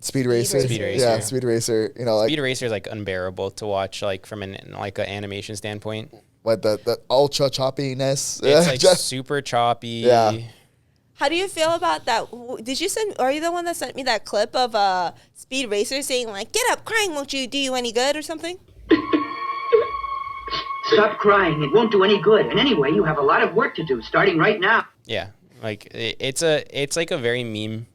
Speed Racer. Speed Racer. Yeah, Speed Racer. You know, like Speed Racer is like unbearable to watch, like from an animation standpoint. what the ultra choppiness. It's like Just- super choppy. Yeah. How do you feel about that? Did you send? Are you the one that sent me that clip of Speed Racer saying like, "Get up, crying won't do you any good" or something? Stop crying. It won't do any good. And anyway, you have a lot of work to do, starting right now. Yeah, like it's like a very meme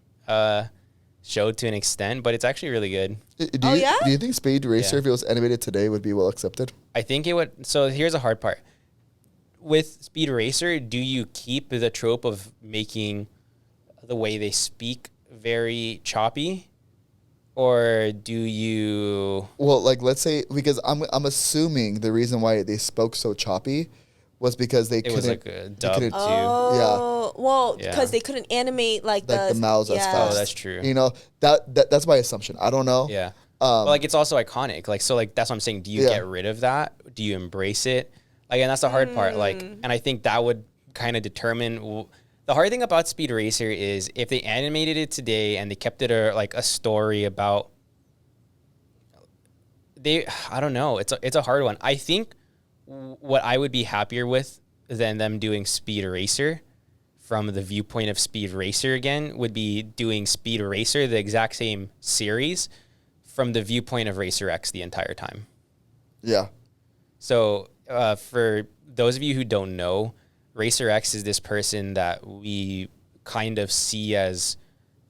show to an extent, but it's actually really good. Do you think Speed Racer, Yeah. if it was animated today, would be well accepted? I think it would. So here's a hard part. With Speed Racer, do you keep the trope of making the way they speak very choppy? Or do you... Well, like let's say because I'm assuming the reason why they spoke so choppy was because they It couldn't. was like a dub couldn't- too. Oh, well, Yeah. because they couldn't animate like Like the mouths as yeah. fast. Oh, that's true. You know that's my assumption. I don't know. Yeah. But like it's also iconic. Like so like that's what I'm saying. Do you Yeah. get rid of that? Do you embrace it? Like and that's the hard part. Like and I think that would kind of determine the hard thing about Speed Racer is if they animated it today and they kept it a story about I don't know. It's a hard one. I think what I would be happier with than them doing Speed Racer from the viewpoint of Speed Racer again would be doing Speed Racer, the exact same series, from the viewpoint of Racer X the entire time. Yeah. So for those of you who don't know, Racer X is this person that we kind of see as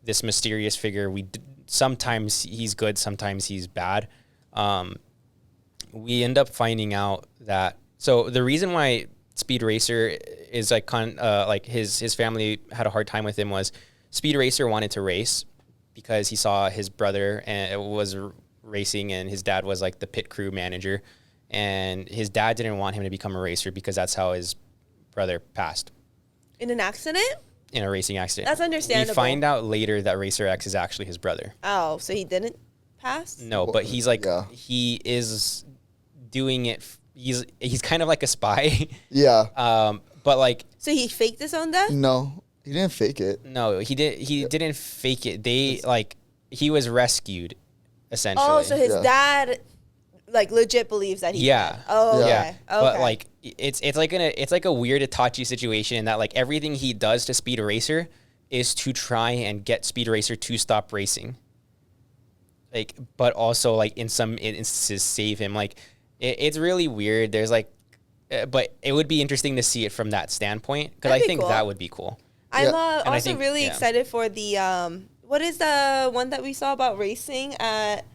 this mysterious figure. Sometimes he's good, sometimes he's bad. We end up finding out that so the reason why Speed Racer is like his family had a hard time with him was Speed Racer wanted to race because he saw his brother and it was racing and his dad was like the pit crew manager and his dad didn't want him to become a racer because that's how his brother passed In an accident? in a racing accident. That's understandable. We find out later that Racer X is actually his brother. Oh, so he didn't pass? No, but he's like Yeah. he is doing it. He's kind of like a spy. Yeah. But like So he faked his own death? No, he didn't fake it. no, he didn't fake it. He was rescued essentially. Oh, so his Yeah. dad like legit believes that he Yeah. did. Oh, okay. Yeah. Okay. But like it's like a weird Itachi situation in that like everything he does to Speed Racer is to try and get Speed Racer to stop racing. Like, but also like in some instances save him. Like, it's really weird. There's like, but it would be interesting to see it from that standpoint because I That'd be think cool. that would be cool. I'm Yeah. I also think- really yeah. excited for the what is the one that we saw about racing at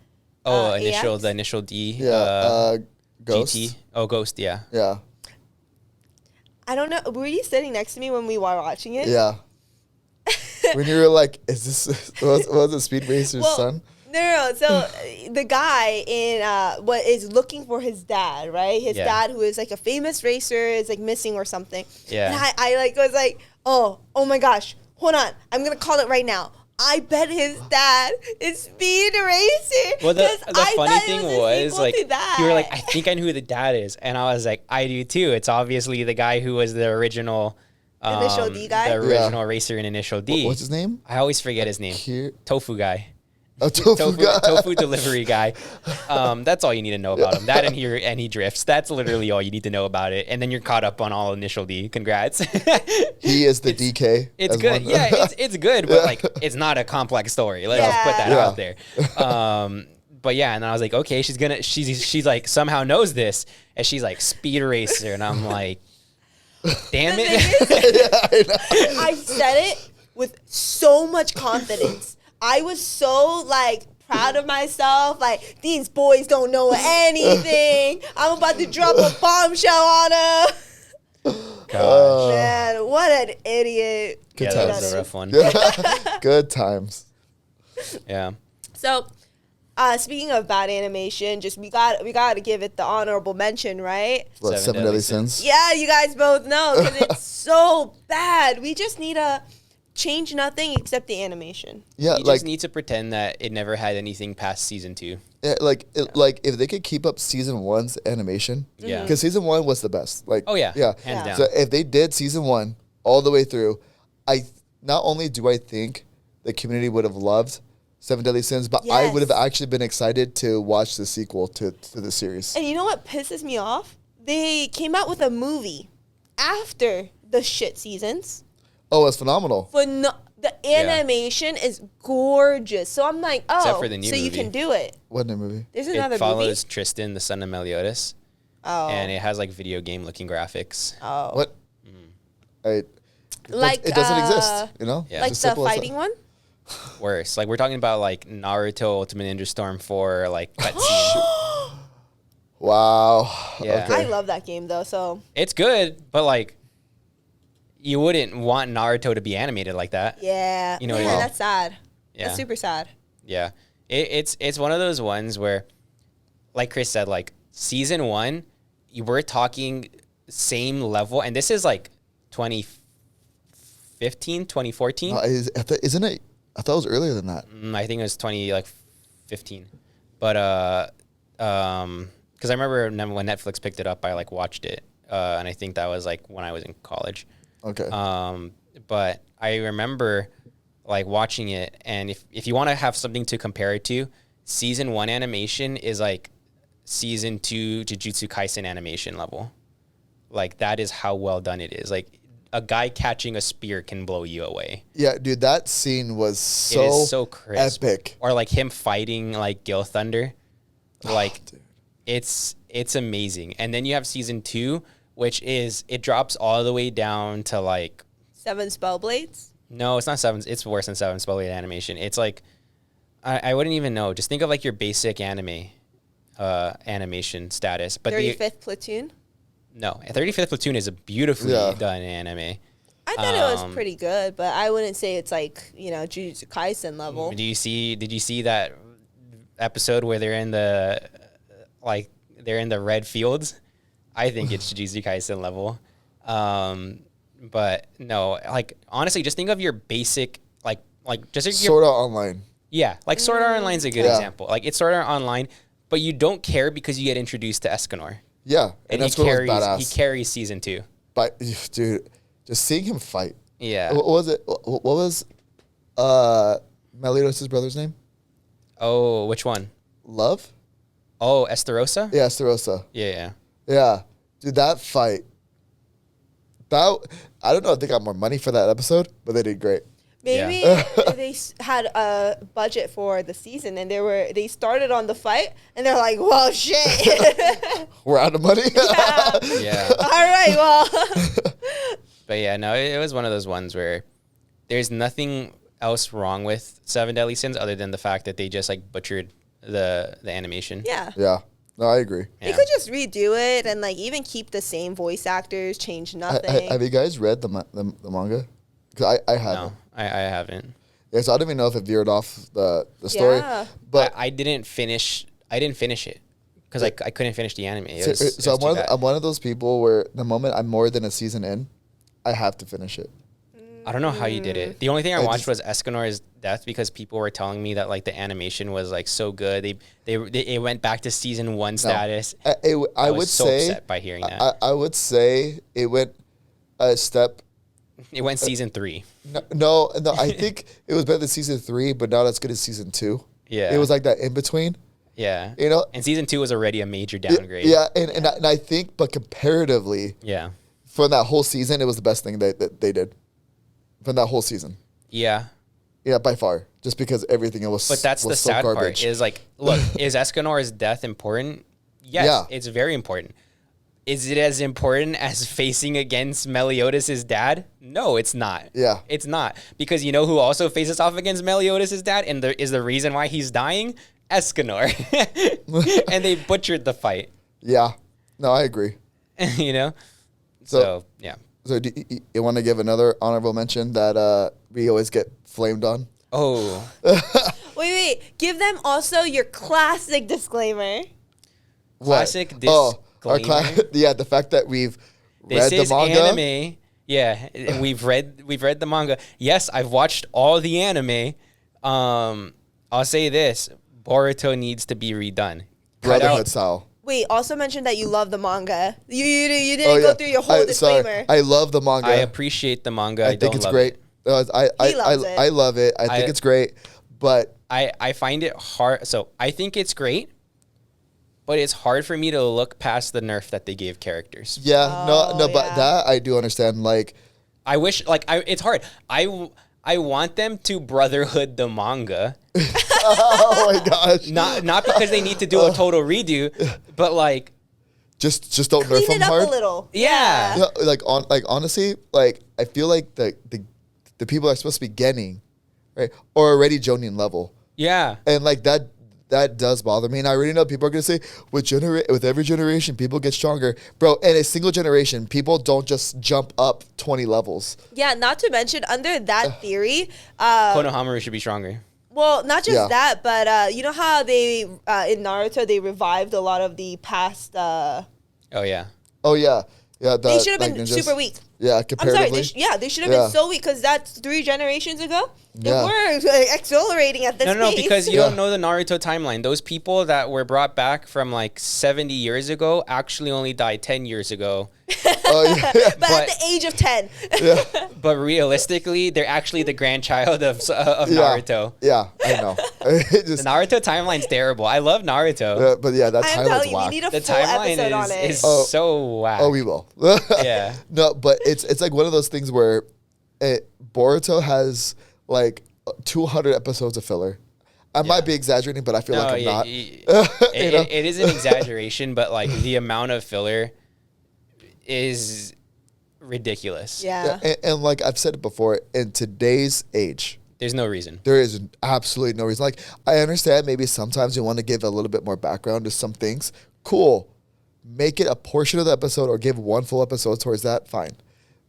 Oh, AX? the initial D. Yeah. Ghost. GT. Oh, Ghost. Yeah. Yeah. I don't know. Were you sitting next to me when we were watching it? Yeah. When you were like, "Is this was it Speed Racer's Well, son?" No. So the guy in what is looking for his dad, right? His Yeah. dad, who is like a famous racer, is like missing or something. Yeah. And I like was like, oh my gosh, hold on, I'm gonna call it right now. I bet his dad is Speed Racer. Well, 'cause the I funny thought it thing a was sequel like to that. you were like, I think I knew who the dad is, and I was like, I do too. It's obviously the guy who was the original Initial D guy? the original racer in Initial D. What's his name? I always forget his name. Here. Tofu guy. A tofu guy. Tofu delivery guy. That's all you need to know about him. That and he drifts. That's literally all you need to know about it. And then you're caught up on all Initial D. Congrats. He is the DK. It's good. Yeah, it's good, but like it's not a complex story. Let's just put that out there. But yeah, and then I was like, okay, she's like somehow knows this, and she's like speed racer, and I'm like, damn it. I said it with so much confidence. I was so like proud of myself. Like, these boys don't know anything. I'm about to drop a bombshell on them. Gosh. Man, what an idiot. Yeah, that was a rough one. Good times. Yeah. So, speaking of bad animation, just we got to give it the honorable mention, right? What, Seven Deadly Sins? Yeah, you guys both know because it's so bad. We just need to change nothing except the animation. Yeah, You just need to pretend that it never had anything past season 2. Yeah, like if they could keep up season 1's animation, Yeah. because season 1 was the best. Like, Oh yeah, yeah, hands down. So if they did season 1 all the way through, not only do I think the community would have loved Seven Deadly Sins, but I would have actually been excited to watch the sequel to the series. And you know what pisses me off? They came out with a movie after the shit seasons. Oh, it's phenomenal. The animation is gorgeous. So I'm like, Except for the new so you movie. can do it. What new movie? There's another It follows movie. Tristan, the son of Meliodas, and it has like video game looking graphics. Oh. What? It doesn't exist. You know, Yeah. Like It's as the simple as fighting that. one? Worse. Like we're talking about like Naruto Ultimate Ninja Storm 4 like cutscene. Wow. Yeah. Okay. I love that game though. So It's good, but like you wouldn't want Naruto to be animated like that. yeah, You know what I man, mean? that's sad. Yeah. That's super sad. Yeah. It's one of those ones where, like Chris said, like season 1, you were talking same level, and this is like 2015, 2014. Isn't it? I thought it was earlier than that. I think it was 2015. But because I remember when Netflix picked it up, I like watched it, and I think that was like when I was in college. Okay. But I remember like watching it, and if you want to have something to compare it to, season 1 animation is like season 2 Jujutsu Kaisen animation level. Like that is how well done it is. Like a guy catching a spear can blow you away. Yeah, dude, that scene was It is so crisp. epic. Or like him fighting like Gil Thunder. Like dude. it's amazing. And then you have season 2, which is it drops all the way down to like 7 spell blades. no, it's not 7. It's worse than 7 spellblade animation. It's like I wouldn't even know. Just think of like your basic animation status. But 35th platoon. no, 35th Platoon is a beautifully done anime. I thought it was pretty good, but I wouldn't say it's like, Jujutsu Kaisen level. Did you see that episode where they're in the red fields? I think it's Jujutsu Kaisen level. But no, like honestly, just think of your basic like just your Sword Art Online. yeah, like Sword Art Online is a good example. Like it's Sword Art Online, but you don't care because you get introduced to Escanor. Yeah, and that's what was badass. he carries season 2. But dude, just seeing him fight. Yeah. What was it? What was Meliodas' brother's name? Oh, which one? Love? Oh, Esterosa? Yeah, Esterosa. Yeah. Yeah, dude, that fight. I don't know if they got more money for that episode, but they did great. Maybe they had a budget for the season, and they started on the fight, and they're like, "Well, shit, We're out of money. Yeah. all right, well." But yeah, no, it was one of those ones where there's nothing else wrong with Seven Deadly Sins other than the fact that they just like butchered the animation. Yeah. Yeah, no, I agree. They could just redo it and like even keep the same voice actors, change nothing. Have you guys read the manga? Because I haven't. No, I haven't. Yeah, so I don't even know if it veered off the story. Yeah. But I didn't finish it because I couldn't finish the anime. It was so too bad. I'm one of those people where the moment I'm more than a season in, I have to finish it. I don't know how you did it. The only thing I I watched just- was Escanor's death because people were telling me that like the animation was like so good. They went back to season 1 status. I I would was so say upset by hearing that. I would say it went a step. It went season 3. No, I think it was better than season 3, but not as good as season 2. Yeah. It was like that in between. Yeah. You know? And season 2 was already a major downgrade. Yeah, and I think, but comparatively, Yeah. from that whole season, it was the best thing that they did. From that whole season. Yeah. Yeah, by far. Just because everything else But that's the was so sad garbage. part is like, look, is Escanor's death important? Yes, Yeah. it's very important. Is it as important as facing against Meliodas' dad? No, it's not. Yeah. It's not. Because you know who also faces off against Meliodas' dad and is the reason why he's dying? Escanor. And they butchered the fight. Yeah. No, I agree. You know? So yeah. So do you want to give another honorable mention that we always get flamed on? Oh. Wait. Give them also your classic disclaimer. Classic Our disclaimer. yeah, the fact that we've This read is the manga. anime. Yeah, and we've read the manga. Yes, I've watched all the anime. I'll say this: Boruto needs to be redone. Cut Brotherhood out- style. Wait, also mention that you love the manga. You didn't go through your whole disclaimer. I love the manga. I appreciate the manga. I don't think it's love great. it. He loves it. I love it. I think it's great. But I find it hard. So I think it's great, but it's hard for me to look past the nerf that they gave characters. yeah, but yeah. that I do understand. Like, I wish, it's hard. I want them to Brotherhood the manga. oh my gosh, Not because they need to do a total redo, but like, just don't Clean nerf them it up hard. a little. yeah. Yeah, like honestly, like I feel like the people are supposed to be getting, right, or already Jonin level, Yeah. and like that does bother me. And I already know people are gonna say with every generation people get stronger, bro. In a single generation, people don't just jump up 20 levels. Yeah, not to mention under that theory, Konohamaru should be stronger. well, not just Yeah. that, but you know how they in Naruto they revived a lot of the past. Oh yeah. Oh yeah, yeah. They should have like been ninjas. super weak. Yeah, I'm comparatively. sorry. They should have Yeah. been so weak because that's 3 generations ago. Yeah. They were accelerating at this No, pace. because you Yeah. don't know the Naruto timeline. Those people that were brought back from like 70 years ago actually only died 10 years ago. Oh yeah, but but- at the age of 10. yeah, But realistically, they're actually the grandchild of yeah. Naruto. Yeah, I know. It The just, Naruto timeline's terrible. I love Naruto. but yeah, that I am title is telling you, we whack. need a The full timeline episode on it. is Oh. so whack. Oh, we will. Yeah. No, but it's like one of those things where Boruto has like 200 episodes of filler. I might be exaggerating, but I feel like I'm not. It is an exaggeration, but like the amount of filler is ridiculous. Yeah. And like I've said it before, in today's age, There's no reason. there is absolutely no reason. Like I understand maybe sometimes you want to give a little bit more background to some things. Cool. Make it a portion of the episode or give one full episode towards that. Fine.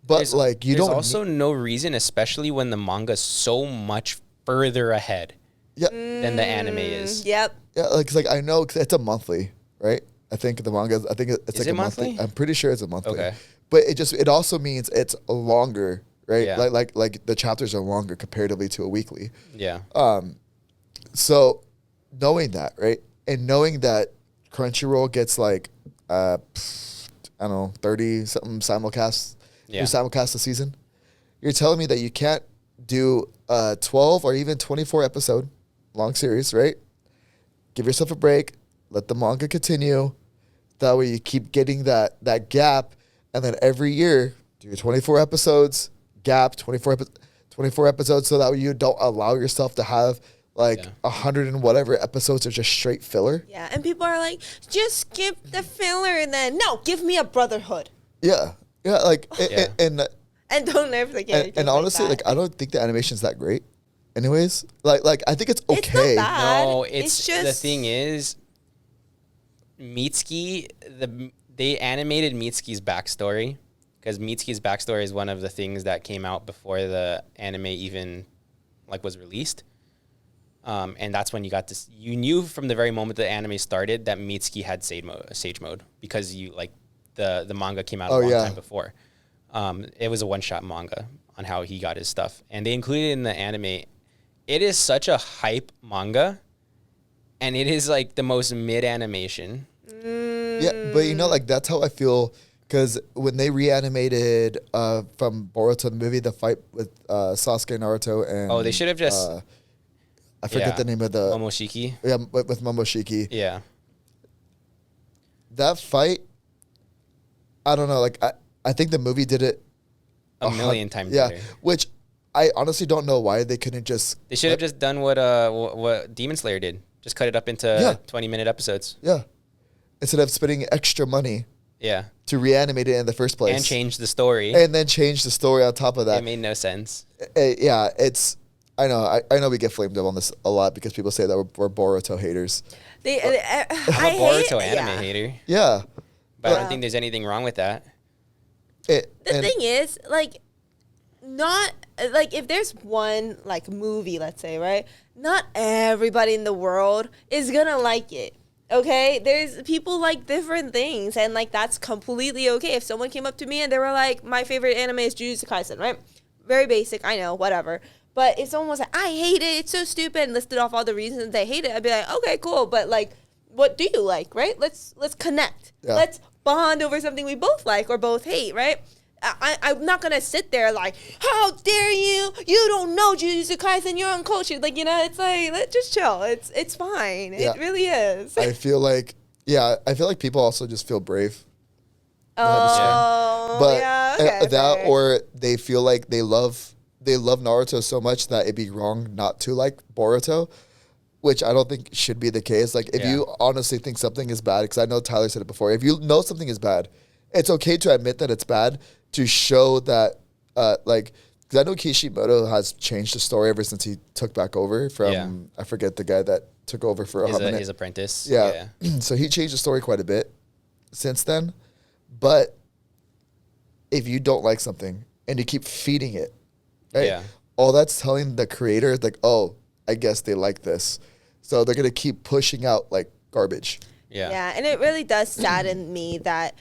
But There's- like you there's don't also no reason, especially when the manga's so much further ahead yeah, than the anime is. Yep. yeah, like 'cause, like I know 'cause it's a monthly, right? I think the manga. I think it's Is like it a monthly. monthly? I'm pretty sure it's a monthly. Okay. But it also means it's longer, right? Yeah. Like the chapters are longer comparatively to a weekly. Yeah. So knowing that, right, and knowing that Crunchyroll gets like I don't know 30 something simulcasts, Yeah. who simulcast a season, you're telling me that you can't do a 12 or even 24 episode long series, right? Give yourself a break, let the manga continue. That way you keep getting that gap, and then every year do your 24 episodes, gap 24 episodes, so that way you don't allow yourself to have like 100 and whatever episodes of just straight filler. Yeah. And people are like, just skip the filler and then, no, give me a Brotherhood. Yeah, like Yeah. and And don't nerf the characters. and honestly, like I don't think the animation's that great. Anyways, like I think it's It's not okay. bad. No, It's it's just- the thing is, Mitsuki, they animated Mitsuki's backstory because Mitsuki's backstory is one of the things that came out before the anime even like was released. And that's when you got this. You knew from the very moment the anime started that Mitsuki had sage mode because you like the manga came out a long time before. It was a one-shot manga on how he got his stuff, and they included it in the anime. It is such a hype manga, and it is like the most mid animation. Yeah, but you know, like that's how I feel because when they reanimated from Boruto the movie, the fight with Sasuke, Naruto, and Oh, they should have just I forget the name of the Momoshiki. Yeah, with Momoshiki. Yeah. That fight, I don't know. Like I think the movie did it A million times yeah, better. which I honestly don't know why they couldn't just. They should have just done what Demon Slayer did. Just cut it up into 20-minute episodes. Yeah, instead of spending extra money. Yeah. To reanimate it in the first place. And change the story. And then change the story on top of that. It made no sense. Yeah, it's. I know we get flamed up on this a lot because people say that we're Boruto haters. I'm a Boruto anime hater. Yeah. But I don't think there's anything wrong with that. The thing is, like, not like if there's one like movie, let's say, right? Not everybody in the world is gonna like it. Okay, there's people like different things, and like that's completely okay. If someone came up to me and they were like, "My favorite anime is Jujutsu Kaisen," right? Very basic, I know, whatever. But if someone was like, "I hate it, it's so stupid," and listed off all the reasons they hate it, I'd be like, "Okay, cool," but like, what do you like, right? Let's connect. Yeah. Let's bond over something we both like or both hate, right? I'm not gonna sit there like, how dare you? You don't know Jujutsu Kaisen. You're uncultured. Like, you know, it's like, let's just chill. It's fine. Yeah. It really is. I feel like people also just feel brave. Oh, but yeah. Okay, that or they feel like they love Naruto so much that it'd be wrong not to like Boruto, which I don't think should be the case. Like, if you honestly think something is bad, because I know Tyler said it before, if you know something is bad, it's okay to admit that it's bad, to show that, like, because I know Kishimoto has changed the story ever since he took back over from, I forget the guy that took over for his apprentice. Yeah. So he changed the story quite a bit since then. But if you don't like something and you keep feeding it, right? All that's telling the creator is like, oh, I guess they like this. So they're going to keep pushing out like garbage. Yeah. And it really does sadden me that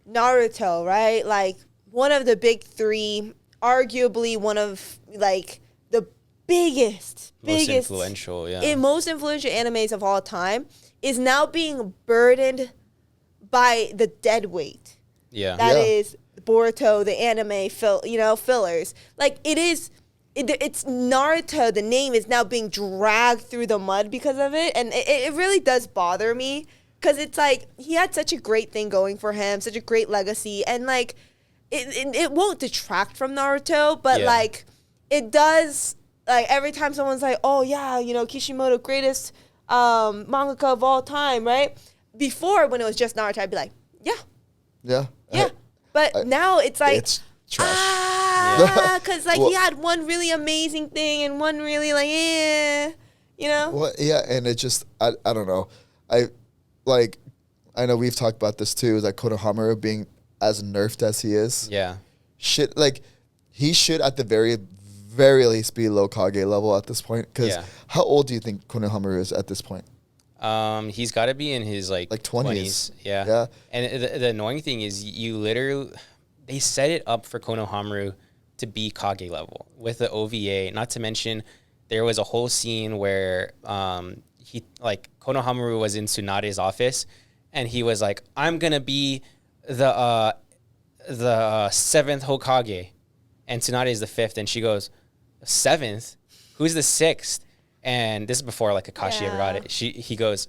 Naruto, right? Like, one of the big three, arguably one of like the biggest, most influential animes of all time, is now being burdened by the dead weight. That is Boruto, the anime fillers. Like, it's Naruto. The name is now being dragged through the mud because of it, and it really does bother me because it's like he had such a great thing going for him, such a great legacy, and like. It won't detract from Naruto, but like it does. Like, every time someone's like, "Oh yeah, you know, Kishimoto, greatest mangaka of all time," right? Before, when it was just Naruto, I'd be like, "Yeah." But now it's like it's trash. Because like he had one really amazing thing and one really like, you know. Well, yeah, and it just I don't know. I know we've talked about this too. Like Konohamaru being as nerfed as he is. Yeah. He should at the very least be low Kage level at this point. Because how old do you think Konohamaru is at this point? He's got to be in his like 20s. Yeah. And the annoying thing is they set it up for Konohamaru to be Kage level with the OVA. Not to mention, there was a whole scene where Konohamaru was in Tsunade's office, and he was like, "I'm gonna be the seventh Hokage," and Tsunade is the fifth, and she goes, "Seventh? Who's the sixth?" And this is before like Akashi ever got it. He goes,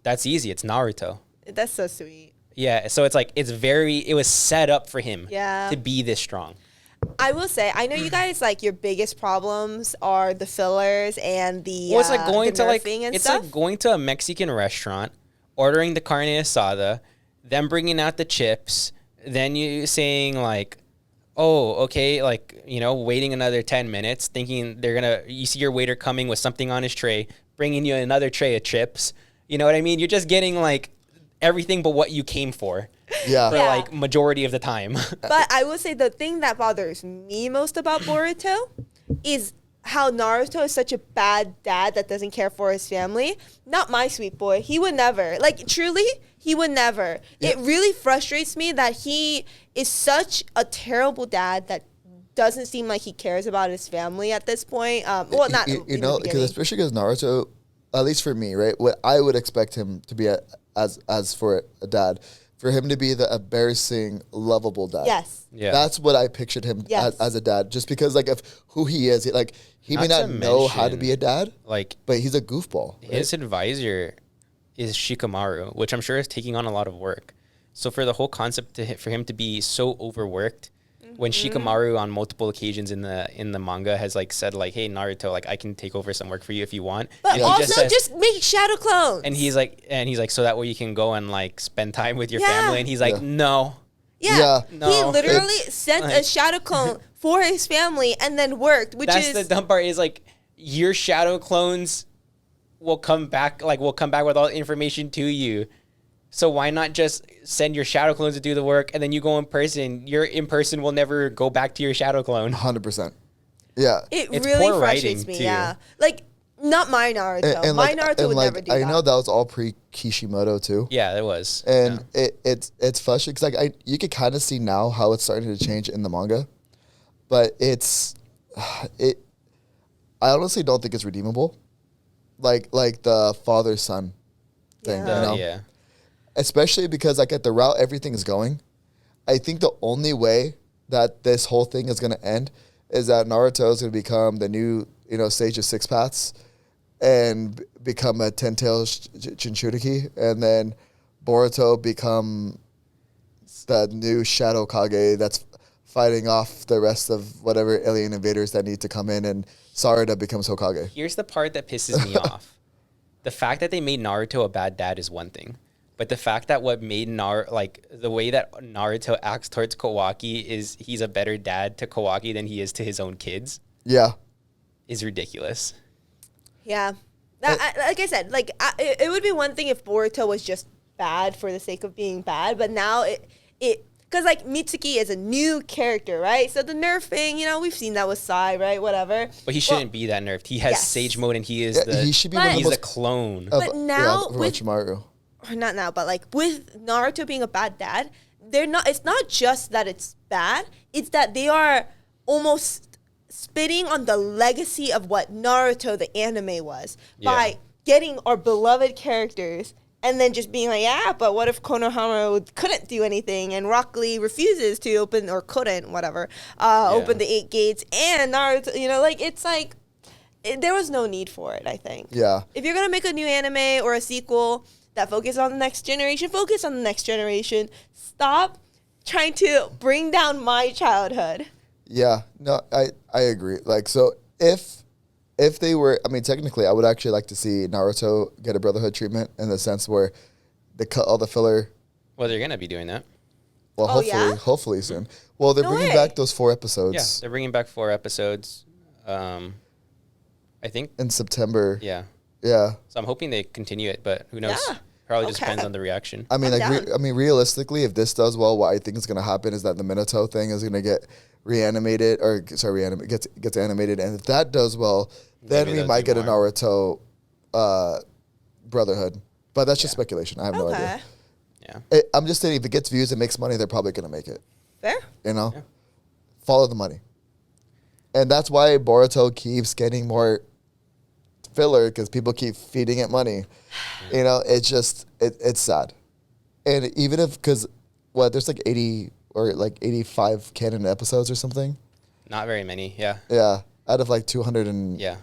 "That's easy. It's Naruto." That's so sweet. Yeah, so it's like it was set up for him to be this strong. I will say, I know you guys like your biggest problems are the fillers and the it's like going to stuff. Like going to a Mexican restaurant, ordering the carne asada, then bringing out the chips, then you saying like, "Oh, okay," like, you know, waiting another 10 minutes, thinking you see your waiter coming with something on his tray, bringing you another tray of chips. You know what I mean? You're just getting like everything but what you came for. Yeah. For like majority of the time. But I will say the thing that bothers me most about Boruto is how Naruto is such a bad dad that doesn't care for his family. Not my sweet boy. He would never. Like, truly, he would never. Yeah. It really frustrates me that he is such a terrible dad that doesn't seem like he cares about his family at this point. Well, not because especially because Naruto, at least for me, right? What I would expect him to be as for a dad for him to be the embarrassing, lovable dad. Yes. Yeah. That's what I pictured him Yes. as a dad. Just because like of who he is, he may Not not to know how to mention, be a dad, like but he's a goofball. Right? his advisor is Shikamaru, which I'm sure is taking on a lot of work. So for the whole concept for him to be so overworked, when Shikamaru on multiple occasions in the manga has like said like, "Hey Naruto, like I can take over some work for you if you want," But and he also says- just make shadow clones. and he's like, so that way you can go and like spend time with your Yeah. family. And he's like, Yeah. no. yeah. Yeah. No. He literally sent a like- shadow clone for his family and then worked, which That's is the dumb part is like your shadow clones will come back with all the information to you. So why not just send your shadow clones to do the work and then you go in person? Your in person will never go back to your shadow clone. 100%. Yeah. it It's really poor frustrates writing, me. too. Yeah, like not my Naruto. My Naruto would never do I that. know that was all pre Kishimoto too. Yeah, it was. And Yeah. it's frustrating because you can kind of see now how it's starting to change in the manga, but I honestly don't think it's redeemable, like the father son thing. Yeah. You know? Yeah. Especially because like at the route everything is going, I think the only way that this whole thing is going to end is that Naruto is going to become the new sage of six paths and become a 10-tailed Jinchuriki, and then Boruto become the new Shadow Kage that's fighting off the rest of whatever alien invaders that need to come in, and Sarada becomes Hokage. Here's the part that pisses me off. The fact that they made Naruto a bad dad is one thing. But the fact that what made the way that Naruto acts towards Kawaki is he's a better dad to Kawaki than he is to his own kids Yeah. is ridiculous. Yeah, like I said, it would be one thing if Boruto was just bad for the sake of being bad, but now it because like Mitsuki is a new character, right? So the nerfing, we've seen that with Sai, right? Whatever. But he shouldn't be that nerfed. He has yes. Sage mode and he is He should be one of the he's a most clone. But now for with- Orochimaru. Or not now, but like with Naruto being a bad dad, it's not just that it's bad, it's that they are almost spitting on the legacy of what Naruto the anime was by getting our beloved characters and then just being like, yeah, but what if Konohama couldn't do anything and Rock Lee refuses to open, or couldn't, whatever, open the 8 gates, and Naruto, it's like, there was no need for it, I think. Yeah. If you're going to make a new anime or a sequel that focuses on the next generation, focus on the next generation. Stop trying to bring down my childhood. Yeah, no, I agree. Like, so if they were, I mean, technically, I would actually like to see Naruto get a Brotherhood treatment in the sense where they cut all the filler. Well, they're going to be doing that. Well, Oh, yeah? hopefully soon. Well, they're No bringing way. back those 4 Yeah, episodes they're bringing back 4 episodes. I think, in September. yeah. Yeah. So I'm hoping they continue it, but who knows? Yeah. Probably just Okay. depends on the reaction. I mean, I'm down. realistically, if this does well, what I think is going to happen is that the Minato thing is going to get reanimated, gets animated, and if that does well, then Maybe we they'll might do get a more. Naruto Brotherhood. But that's just speculation. I have no idea. Yeah. I'm just saying, if it gets views and makes money, they're probably going to make it. Fair? You know? Yeah. Follow the money. And that's why Boruto keeps getting more filler, because people keep feeding it money. It's just, it's sad. And even if, because, there's like 80 or like 85 canon episodes or something? Not very many. Yeah. Yeah. Out of like 200 and... Yeah.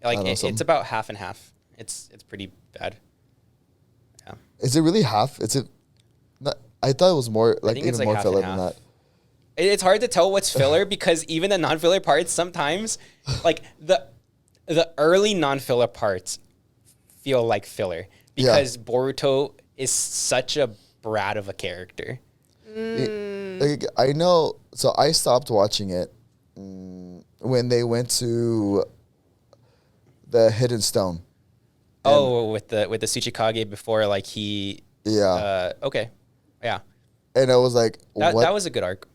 I Like don't know, it's something. about half and half. It's pretty bad. Yeah. Is it really half? I thought it was more, like think it's even like more half filler and than half. that. It's hard to tell what's filler because even the non-filler parts sometimes, like the early non-filler parts feel like filler because Boruto is such a brat of a character. Like, I know, so I stopped watching it when they went to the Hidden Stone. With the Tsuchikage before like he Yeah. okay. Yeah. And I was like, That what? was a good arc.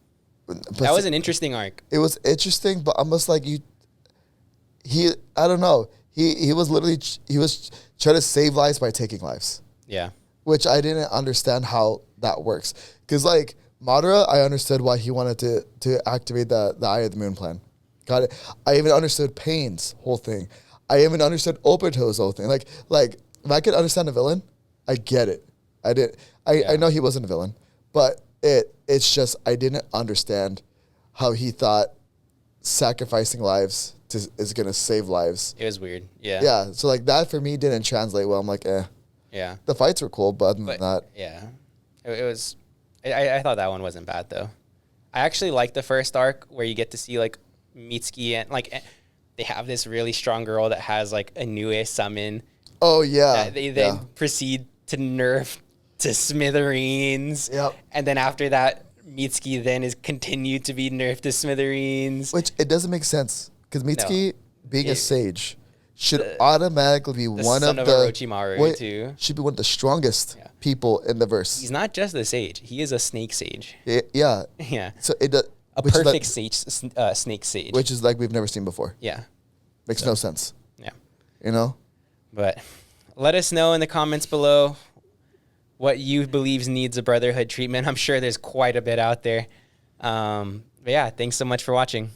But That was an interesting arc. It was interesting, but almost like I don't know. He was literally, he was trying to save lives by taking lives, Yeah. which I didn't understand how that works. Because like Madara, I understood why he wanted to activate the Eye of the Moon plan. Got it. I even understood Pain's whole thing. I even understood Obito's whole thing. Like if I could understand a villain, I get it. I know he wasn't a villain, but it's just I didn't understand how he thought sacrificing lives is gonna save lives. It was weird. Yeah. Yeah. So like that for me didn't translate well. I'm like, Yeah. The fights were cool, but other than that, Yeah. It was. I thought that one wasn't bad though. I actually like the first arc where you get to see like Mitsuki and like they have this really strong girl that has like a new summon. oh yeah, That they then proceed to nerf to smithereens. Yep. And then after that, Mitsuki then is continued to be nerfed to smithereens. Which it doesn't make sense because Mitsuki being a It- sage should automatically be one son of of the Orochimaru, too. Should be one of the strongest Yeah. people in the verse. He's not just a sage; he is a snake sage. Yeah. Yeah, So it does a which is like- perfect snake sage. which is like we've never seen before. Yeah, Makes no sense. yeah. You know. But let us know in the comments below what you believe needs a Brotherhood treatment. I'm sure there's quite a bit out there. But yeah, thanks so much for watching.